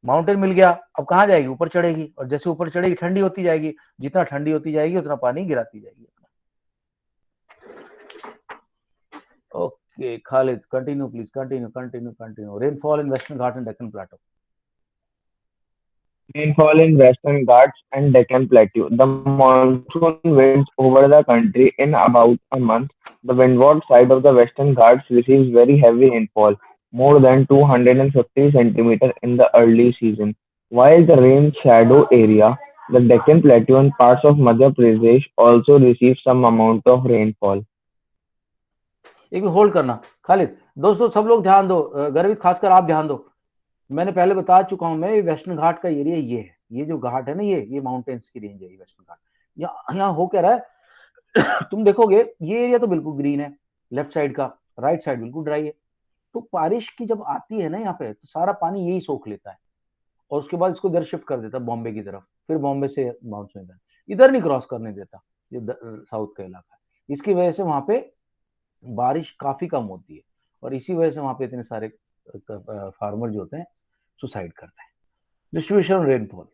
माउंटेन मिल गया, अब कहाँ जाएगी? ऊपर चढ़ेगी, और जैसे ऊपर चढ़ेगी ठंडी होती जाएगी, जितना ठंडी होती जाएगी उतना पानी गिराती जाएगी। Okay Khalid, continue please, continue. Rainfall in western Ghat and Deccan plateau. Rainfall in Western Ghats and Deccan Plateau. The monsoon winds over the country in about a month. The windward side of the Western Ghats receives very heavy rainfall, more than 250 centimeters in the early season. While the rain shadow area, the Deccan Plateau and parts of Madhya Pradesh also receive some amount of rainfall. एक भी hold करना खालिद। दोस्तों सब लोग ध्यान दो, गर्वित खासकर आप ध्यान दो। मैंने पहले बता चुका हूं मैं, वेस्टर्न घाट का एरिया ये है। ये जो घाट है ना, ये माउंटेन्स की रेंज है, वेस्टर्न घाट। यहाँ हो क्या रहा है तुम देखोगे ये एरिया तो बिल्कुल ग्रीन है लेफ्ट साइड का, राइट साइड बिल्कुल ड्राई है। तो बारिश की जब आती है ना यहाँ पे, तो सारा पानी यही सोख लेता है और उसके बाद इसको इधर शिफ्ट कर देता है बॉम्बे की तरफ, फिर बॉम्बे से माउंटेन इधर नहीं क्रॉस करने देता, ये साउथ का इलाका है। इसकी वजह से वहां पे बारिश काफी कम होती है और इसी वजह से वहां पे इतने सारे फार्मर जो होते हैं सुसाइड करते हैं। Distribution rainfall,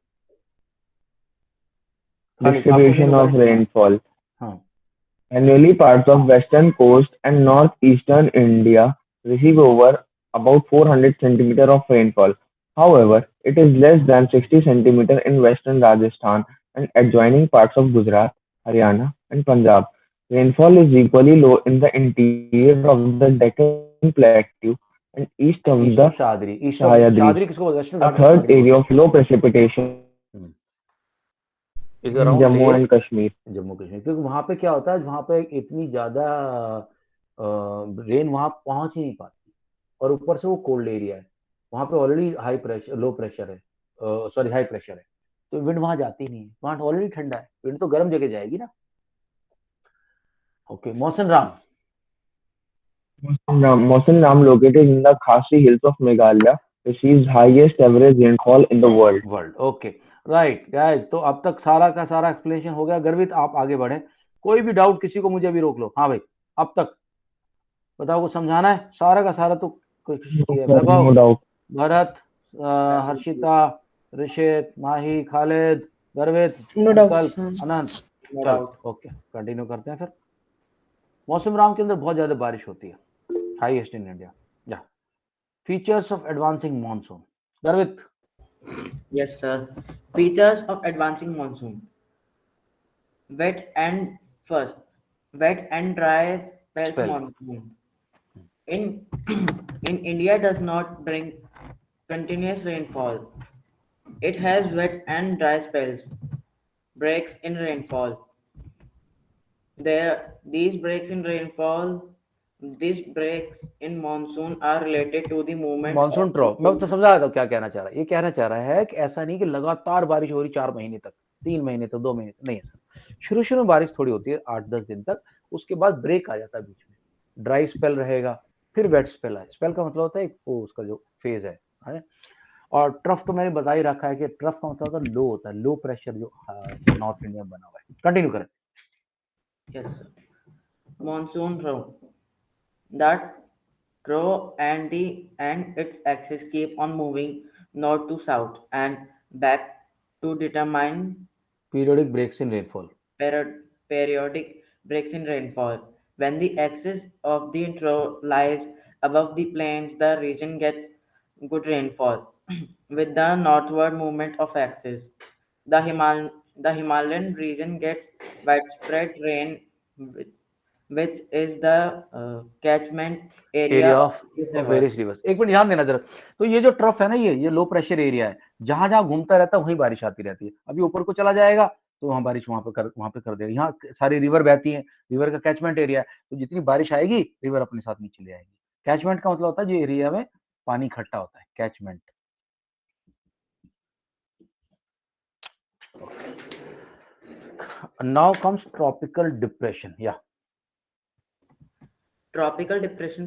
Distribution of rainfall. हाँ Annually, parts of western coast and northeastern India receive over about 400 centimeters of rainfall. However, it is less than 60 centimeters in western Rajasthan and adjoining parts of Gujarat, Haryana, and Punjab. Rainfall is equally low in the interior of the Deccan Plateau and east of the शादरी Sahyadris. किसको बोलते हैं? Western A Ghat third area of low precipitation is in around Jammu and Kashmir. Jammu Kashmir, क्योंकि वहां पे क्या होता है, वहां पे इतनी ज्यादा रेन वहां पहुंच ही नहीं पाती और ऊपर से वो कोल्ड एरिया है, वहां पे already high pressure, low pressure है, सॉरी हाई प्रेशर है, तो विंड वहां जाती नहीं है, वहां ऑलरेडी ठंडा है, विंड तो गर्म जगह जाएगी ना। ओके मौसम Ram. Mawson Ram, located in the Khasi Hills of Meghalaya, receives highest average rainfall in the world. Okay right guys, तो अब तक सारा का सारा एक्सप्लेनेशन हो गया। गर्वित आप आगे बढ़े, कोई भी डाउट किसी को मुझे अभी रोक लो। हाँ भाई अब तक बताओ, कुछ समझाना है? सारा का सारा तो No doubt. भरत, हर्षिता, ऋषित, माही, खालिद, गर्वित, No doubt, विकल्प, sir. अनंत, चलो ओके कंटिन्यू करते हैं फिर। मौसम राम के अंदर बहुत ज्यादा बारिश होती है, हाईएस्ट इन इंडिया। या फीचर्स ऑफ एडवांसिंग मानसून, गर्वित। Yes, sir. Features of advancing monsoon. Wet and first, wet and dry spell monsoon. In India does not bring continuous rainfall. It has wet and dry spells, breaks in rainfall. These breaks in monsoon are related to the movement. Monsoon ट्रॉफ, मैं तो समझा रहा हूँ क्या कहना चाह रहा है। ये कहना चाह रहा है कि ऐसा नहीं कि लगातार बारिश हो रही 4 महीने तक, 3 महीने तक, 2 महीने तक, नहीं है सर। शुरू में बारिश थोड़ी होती है 8-10 दिन तक, उसके बाद ब्रेक आ जाता है बीच में, ड्राई स्पेल रहेगा, फिर वेट स्पेल है। स्पेल का मतलब होता है वो उसका जो फेज है। और ट्रफ तो मैंने बता ही रखा है कि ट्रफ का मतलब होता है लो, होता है लो प्रेशर जो नॉर्थ इंडिया में बना हुआ है। कंटिन्यू करें। Yes, sir. Monsoon trough. That trough and its axis keep on moving north to south and back to determine periodic breaks in rainfall. periodic breaks in rainfall. When the axis of the trough lies above the plains, the region gets good rainfall. With the northward movement of axis, the Himalayan region gets widespread rain, which is the catchment area area of of the river. Various reverse. एक minute ध्यान देना जरा। तो ये जो trough है ना, ये लो प्रेशर एरिया है, जहां जहां घूमता रहता है वहीं बारिश आती रहती है। अभी ऊपर को चला जाएगा तो वहां बारिश वहां पे कर देगा। यहाँ सारी रिवर बहती है, रिवर का कैचमेंट एरिया है, तो जितनी बारिश आएगी रिवर अपने साथ नीचे ले आएगी। कैचमेंट का मतलब होता है जो एरिया में पानी इकट्ठा होता है, catchment. Now comes tropical depression. या Tropical depression.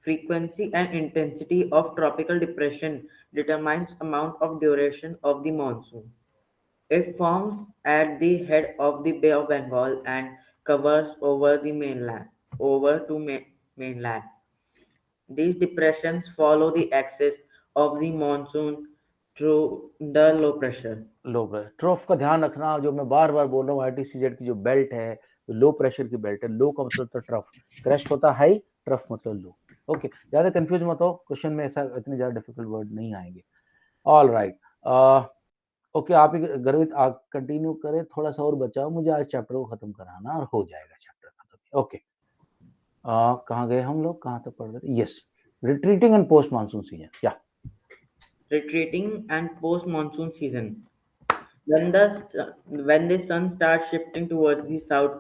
Frequency and intensity of tropical depression determines amount of duration of the monsoon. It forms at the head of the Bay of Bengal and covers over to mainland. These depressions follow the axis of the monsoon through the low pressure. Low pressure trough का ध्यान रखना, जो मैं बार बार बोल रहा हूँ, ITCZ की जो बेल्ट है लो प्रेशर की बेल्ट है। लो का मतलब तो ट्रफ, क्रेस्ट होता है हाई, ट्रफ मतलब लो। ओके, ज्यादा कंफ्यूज मत हो, क्वेश्चन में ऐसा इतने ज्यादा डिफिकल्ट वर्ड नहीं आएंगे। ऑल राइट, ओके, आप गर्वित कंटिन्यू करें, थोड़ा सा और बचाओ, मुझे आज चैप्टर को खत्म कराना और हो जाएगा चैप्टर खत्म। ओके, कहाँ गए हम लोग, कहाँ तक पढ़ रहे थे? Yes, retreating and post monsoon season. या Retreating and post-monsoon season. When the sun starts shifting towards the south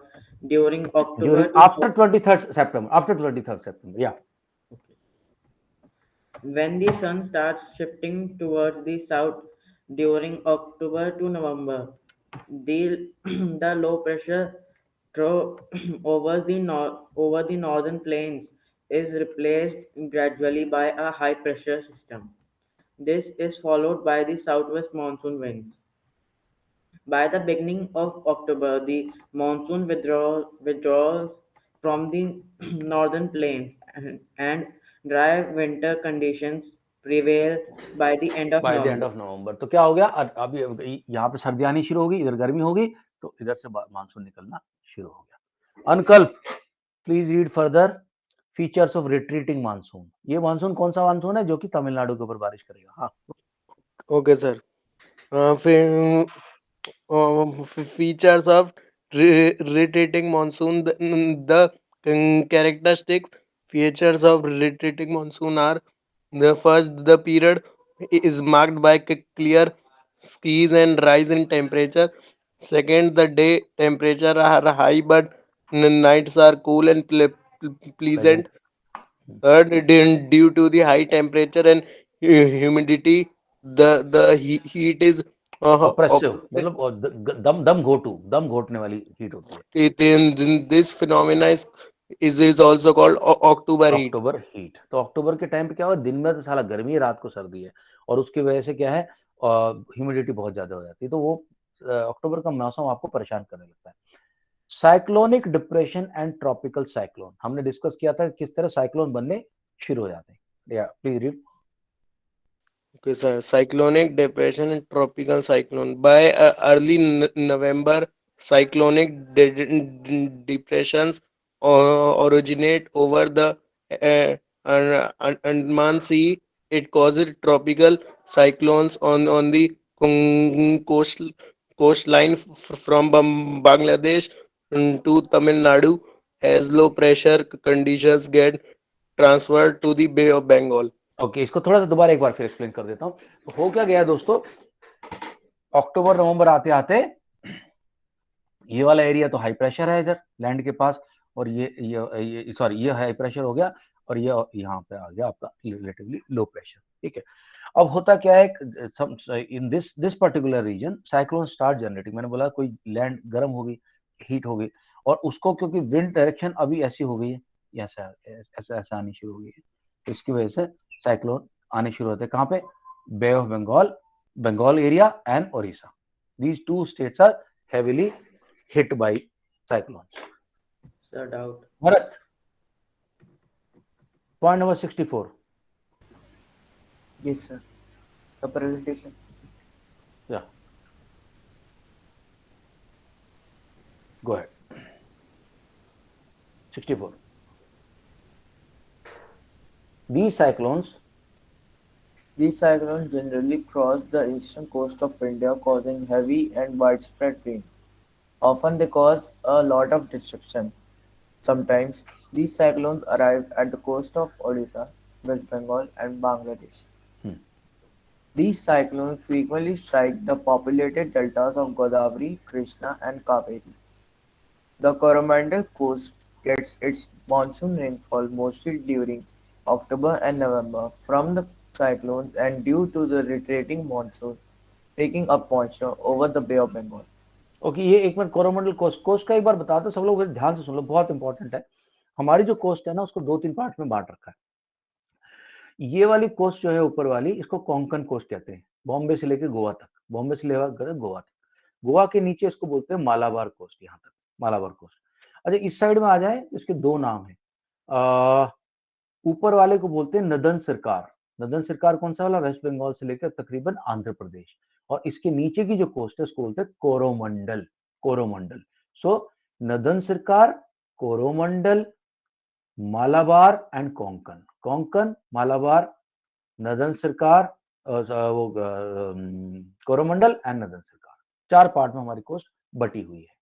during October during to after 23rd September, after 23rd September। या when the sun starts shifting towards the south during October to November, the the low pressure trough over the northern plains is replaced gradually by a high pressure system. This is followed by the southwest monsoon winds. By the beginning of October, the monsoon withdraws from the northern plains and dry winter conditions prevail by the end of by the end November. Of November. तो क्या हो गया, अभी यहाँ पे सर्दी आनी शुरू होगी, इधर गर्मी होगी, तो इधर से मानसून निकलना शुरू हो गया। Anukalp, please read further features of retreating monsoon. ये मानसून कौन सा मानसून है जो कि तमिलनाडु के ऊपर बारिश करेगा? हाँ, Okay, sir. Features of retreating monsoon. The characteristics features of retreating monsoon are: the first, the period is marked by clear skies and rise in temperature. Second, the day temperature are high but nights are cool and pleasant. Third, due to the high temperature and humidity, the heat is oppressive oppressive. मतलब दम घोटने वाली heat होती है। This phenomena is also called October heat. October heat. तो अक्टूबर के time पे क्या हुआ, दिन में तो साला गर्मी है, रात को सर्दी है, और उसकी वजह से क्या है, ह्यूमिडिटी बहुत ज्यादा हो जाती है, तो वो अक्टूबर का मौसम आपको परेशान करने लगता है। Cyclonic depression and tropical cyclone, हमने डिस्कस किया था किस तरह साइक्लोन बनने शुरू हो जाते हैं। या please read. Okay, sir. Cyclonic depression and tropical cyclone. By early November, cyclonic depressions originate over the Andaman Sea. It causes tropical cyclones on the coast coastline from Bangladesh to Tamil Nadu as low pressure conditions get transferred to the Bay of Bengal. Okay, इसको थोड़ा सा दोबारा एक बार फिर explain कर देता हूँ। तो हो क्या गया दोस्तों, अक्टूबर नवंबर आते आते ये वाला एरिया तो हाई प्रेशर है इधर लैंड के पास, और ये सॉरी ये हाई प्रेशर हो गया, और ये यहाँ पे आ गया आपका रिलेटिवली लो प्रेशर। ठीक है, अब होता क्या है, in this particular region cyclone start generating. मैंने बोला कोई लैंड गर्म होगी, हीट होगी, और उसको क्योंकि विंड डायरेक्शन अभी ऐसी हो गई है, ऐसा ऐसा ऐसा आनी शुरू हो गई है, तो इसकी वजह से साइक्लोन आने शुरू होते हैं। कहाँ पे? Bay of Bengal, Bengal area and Odisha, these two states are heavily hit by cyclones. Sir, doubt. Bharat, point number 64. Yes, sir. The presentation. Yeah, go ahead. 64. These cyclones generally cross the eastern coast of India, causing heavy and widespread rain. Often they cause a lot of destruction. Sometimes these cyclones arrive at the coast of Odisha, West Bengal, and Bangladesh. These cyclones frequently strike the populated deltas of Godavari, Krishna, and Kaveri. The Coromandel coast gets its monsoon rainfall mostly during October and November from the cyclones and due to the retreating monsoon picking up moisture over the Bay of Bengal. Okay, ये एक minute, Coromandel coast, coast का एक बार बता दो सब लोग, ध्यान से सुन लो, बहुत इंपॉर्टेंट है। हमारी जो कोस्ट है ना, उसको 2-3 पार्ट में बांट रखा है। ये वाली कोस्ट जो है ऊपर वाली, इसको कोंकण कोस्ट कहते हैं, बॉम्बे से लेकर गोवा तक, बॉम्बे से लेकर गोवा तक। गोवा के नीचे इसको बोलते हैं मालाबार कोस्ट, यहाँ तक मालाबार कोस्ट। अच्छा, इस साइड में आ जाए तो इसके दो नाम है। ऊपर वाले को बोलते हैं नदन सरकार। नदन सरकार कौन सा वाला? वेस्ट बंगाल से लेकर तकरीबन आंध्र प्रदेश। और इसके नीचे की जो कोस्ट है उसको बोलते हैं कोरोमंडल, कोरोमंडल। सो नदन सरकार, कोरोमंडल, मालाबार एंड कोंकण। कोंकण, मालाबार, नदन सरकार, वो कोरोमंडल एंड नदन सरकार, 4 पार्ट में हमारी कोस्ट बटी हुई है।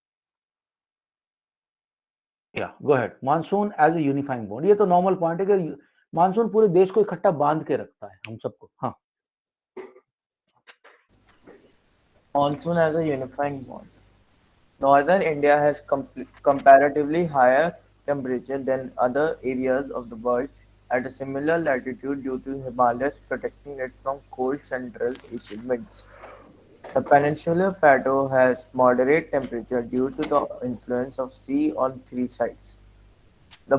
या go ahead. Monsoon as a unifying bond, ये तो नॉर्मल पॉइंट है कि मानसून पूरे देश को इकट्ठा बांध के रखता है, हम सबको। हाँ, Monsoon as a unifying bond. Northern India has comparatively higher temperature than other areas of the world at a similar latitude due to Himalayas protecting it from cold Central Asian winds. The peninsular plateau has moderate temperature due to the influence of sea on 3 sides. The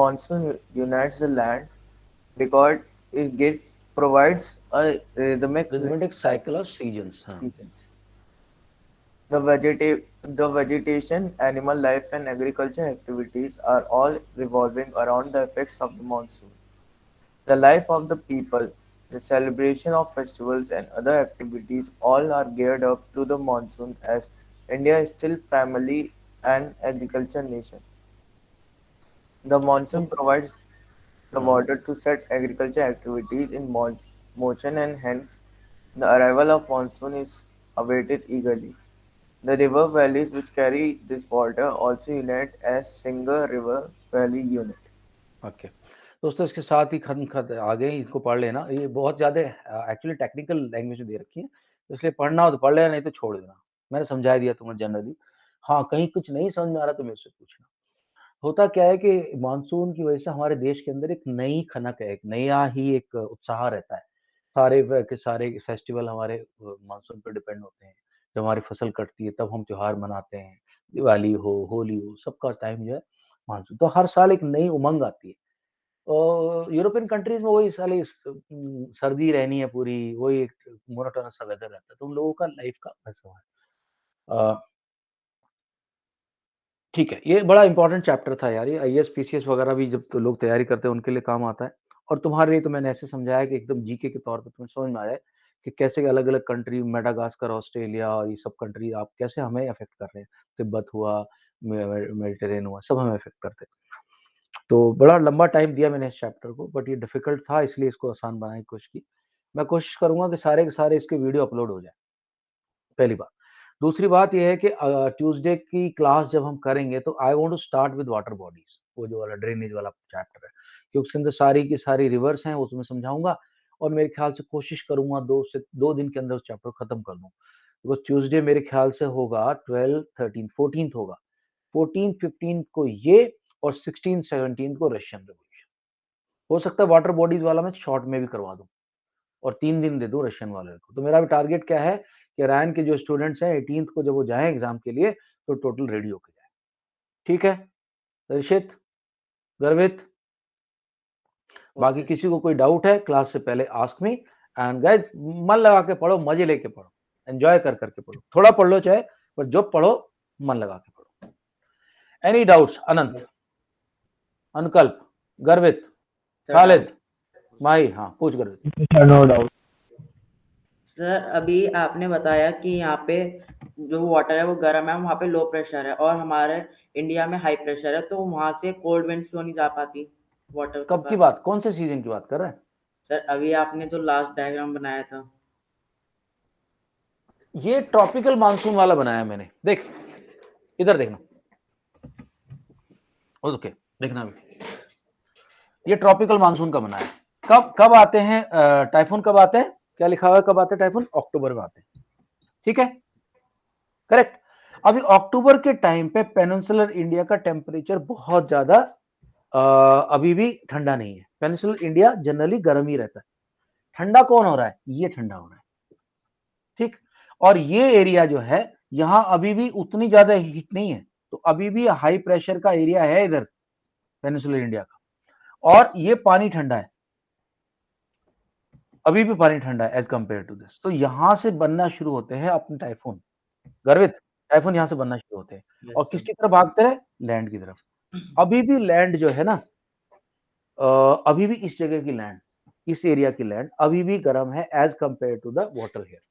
monsoon unites the land because it provides a rhythmic cycle of seasons. seasons. The vegetation, animal life, and agriculture activities are all revolving around the effects of the monsoon. The life of the people, the celebration of festivals, and other activities all are geared up to the monsoon as India is still primarily an agriculture nation. The monsoon provides the water to set agriculture activities in motion, and hence the arrival of monsoon is awaited eagerly. The river valleys which carry this water also unite as single river valley unit. Okay दोस्तों, इसके साथ ही खत्म आ गए, इसको पढ़ लेना। ये बहुत ज्यादा एक्चुअली टेक्निकल लैंग्वेज में दे रखी है, इसलिए पढ़ना हो तो पढ़ लेना, नहीं तो छोड़ देना। मैंने समझा दिया तुम्हें जनरली। हाँ, कहीं कुछ नहीं समझ में आ रहा तो मेरे से पूछना। होता क्या है कि मानसून की वजह से हमारे देश के अंदर एक नई खनक है, एक नया ही एक उत्साह रहता है। सारे के सारे फेस्टिवल हमारे मानसून पर डिपेंड होते हैं। जब हमारी फसल कटती है तब हम त्योहार मनाते हैं, दिवाली हो, होली हो, सबका टाइम जो है मानसून। तो हर साल एक नई उमंग आती है। यूरोपियन कंट्रीज में वही साले सर्दी रहनी है पूरी, वही एक मोनोटोनस सा वेदर रहता है। तो उन लोगों का लाइफ का वैसा है। ठीक है, ये बड़ा इंपॉर्टेंट चैप्टर था यार। ये आईएएस पीसीएस वगैरह भी जब तो लोग तैयारी करते हैं उनके लिए काम आता है। और तुम्हारे लिए तो मैंने ऐसे समझाया कि एकदम जीके के तौर पे तुम्हें समझ में आया कि कैसे अलग अलग कंट्री, मेडागास्कर, ऑस्ट्रेलिया और ये सब कंट्री आप कैसे हमें अफेक्ट कर रहे हैं। तिब्बत हुआ, मेडिटेरेनियन हुआ, सब हमें अफेक्ट करते हैं। तो बड़ा लंबा टाइम दिया मैंने इस चैप्टर को, बट ये डिफिकल्ट था इसलिए इसको आसान बनाने की कोशिश की। मैं कोशिश करूंगा कि सारे के सारे इसके वीडियो अपलोड हो जाए, पहली बात। दूसरी बात ये है कि ट्यूसडे की क्लास जब हम करेंगे तो I want to start with water bodies, वो जो वाला ड्रेनेज वाला चैप्टर है, क्योंकि उसके अंदर सारी की सारी रिवर्स हैं, वो तुम्हें समझाऊंगा। और मेरे ख्याल से कोशिश करूंगा 2 दिन के अंदर उस चैप्टर को खत्म कर दूं। बिकॉज ट्यूसडे मेरे ख्याल से होगा 12, 13, 14 होगा, 14, 15 को ये, और 16, 17 को रशियन रेवोल्यूशन। हो सकता है वाटर बॉडीज वाला मैं शॉर्ट में भी करवा दूं और 3 दिन दे दूं रशियन वाले को। तो मेरा भी टारगेट क्या है कि रैन के जो स्टूडेंट्स हैं 18th को जब वो जाएं एग्जाम के लिए, तो टोटल रेडी होके जाए। ठीक है ऋषित, गर्वित, बाकी किसी को कोई डाउट है क्लास से पहले आस्क मी। एंड गाइस मन लगा के पढ़ो, मजे लेके पढ़ो, एंजॉय कर करके पढ़ो, थोड़ा पढ़ लो चाहे, पर जो पढ़ो मन लगा के पढ़ो। Any doubts? अनंत, अनकल्प, गर्वित, खालिद, माही? हाँ पूछ गर्वित। नो डाउट सर अभी आपने बताया कि यहाँ पे जो वाटर है वो गर्म है, वहाँ पे लो प्रेशर है, और हमारे इंडिया में हाई प्रेशर है, तो वहाँ से कोल्ड विंड्स क्यों नहीं जा पाती वाटर? कब की बात, कौन से सीजन की बात कर रहे हैं? सर अभी आपने जो लास्ट डायग्राम बनाया था, ये ट्रॉपिकल मानसून वाला बनाया मैंने, देख इधर देखना, ओके देखना अभी, ये ट्रॉपिकल मानसून का बनाया। कब कब आते हैं टाइफून? कब आते हैं? क्या लिखा हुआ है कब आते हैं टाइफून? अक्टूबर में आते हैं, ठीक है, करेक्ट। अभी अक्टूबर के टाइम पे पेनिनसुलर इंडिया का टेम्परेचर बहुत ज्यादा अभी भी ठंडा नहीं है। पेनिनसुलर इंडिया जनरली गर्म ही रहता है। ठंडा कौन हो रहा है? ये ठंडा हो रहा है, ठीक। और ये एरिया जो है यहां अभी भी उतनी ज्यादा हीट नहीं है, तो अभी भी हाई प्रेशर का एरिया है इधर पेनिनसुलर इंडिया का, और ये पानी ठंडा है, अभी भी पानी ठंडा है एज कंपेयर टू दिस। तो यहां से बनना शुरू होते हैं अपने टाइफून, गर्वित, टाइफून यहां से बनना शुरू होते हैं और किसकी तरफ भागते हैं? लैंड की तरफ। अभी भी लैंड जो है ना, अभी भी इस जगह की लैंड, इस एरिया की लैंड अभी भी गर्म है as compared to the water here,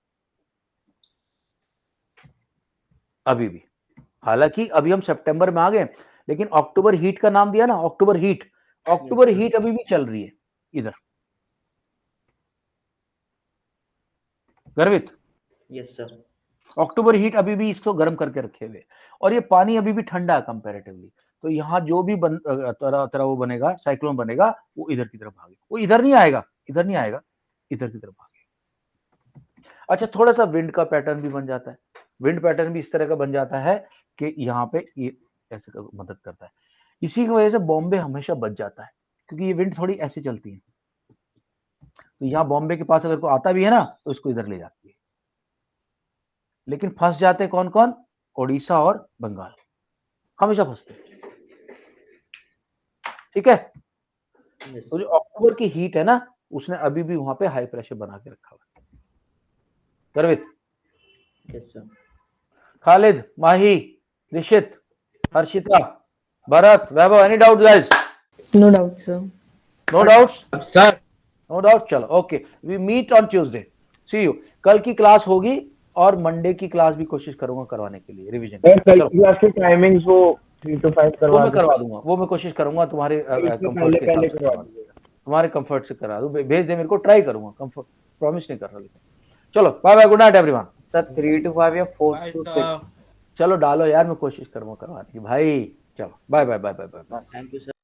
अभी भी। हालांकि अभी हम सितंबर में आ गए, लेकिन अक्टूबर हीट का नाम दिया ना, अक्टूबर हीट, अक्टूबर हीट अभी भी चल रही है इधर, गर्वित। Yes sir. अक्टूबर हीट अभी भी इसको गर्म करके रखे हुए, और ये पानी अभी भी ठंडा है कंपैरेटिवली। तो यहाँ जो भी तरह तरह वो बनेगा, साइक्लोन बनेगा, वो इधर की तरफ भागे, वो इधर नहीं आएगा, इधर नहीं आएगा, इधर की तरफ भागे। अच्छा, थोड़ा सा विंड का पैटर्न भी बन जाता है, विंड पैटर्न भी इस तरह का बन जाता है कि यहाँ पे ये ऐसे मदद करता है। इसी की वजह से बॉम्बे हमेशा बच जाता है, क्योंकि ये विंड थोड़ी ऐसी चलती है। तो यहाँ बॉम्बे के पास अगर कोई आता भी है ना, तो इसको इधर ले जाती है। लेकिन फंस जाते कौन कौन? ओडिशा और बंगाल हमेशा फंसते, ठीक है। तो जो अक्टूबर की हीट है ना, उसने अभी भी वहां पे हाई प्रेशर बना के रखा हुआ है। Garvit, yes sir. Khalid, Mahi, Nishit, Harshita, Bharat, Vaibhav, any doubt guys? No doubt, sir. No doubts sir no doubt. चलो okay, we meet on Tuesday, see you. कल की क्लास होगी और मंडे की क्लास भी कोशिश करूंगा करवाने के लिए, रिवीजन। कल की क्लास की टाइमिंग्स वो 3 to 5 वो करवा मैं करवा दूंगा, वो मैं कोशिश करूंगा तुम्हारे कंफर्ट के हिसाब से करवा दूंगा, तुम्हारे कंफर्ट से करा दूं, भेज दे मेरे को, ट्राई करूंगा, कंफर्ट प्रॉमिस नहीं कर रहा, लेकिन चलो bye bye, good night everyone. Sir 3 to 5 या 4 to 6? चलो डालो यार, मैं कोशिश करूंगा करवाने की भाई, चलो bye bye bye bye bye. Thank you sir.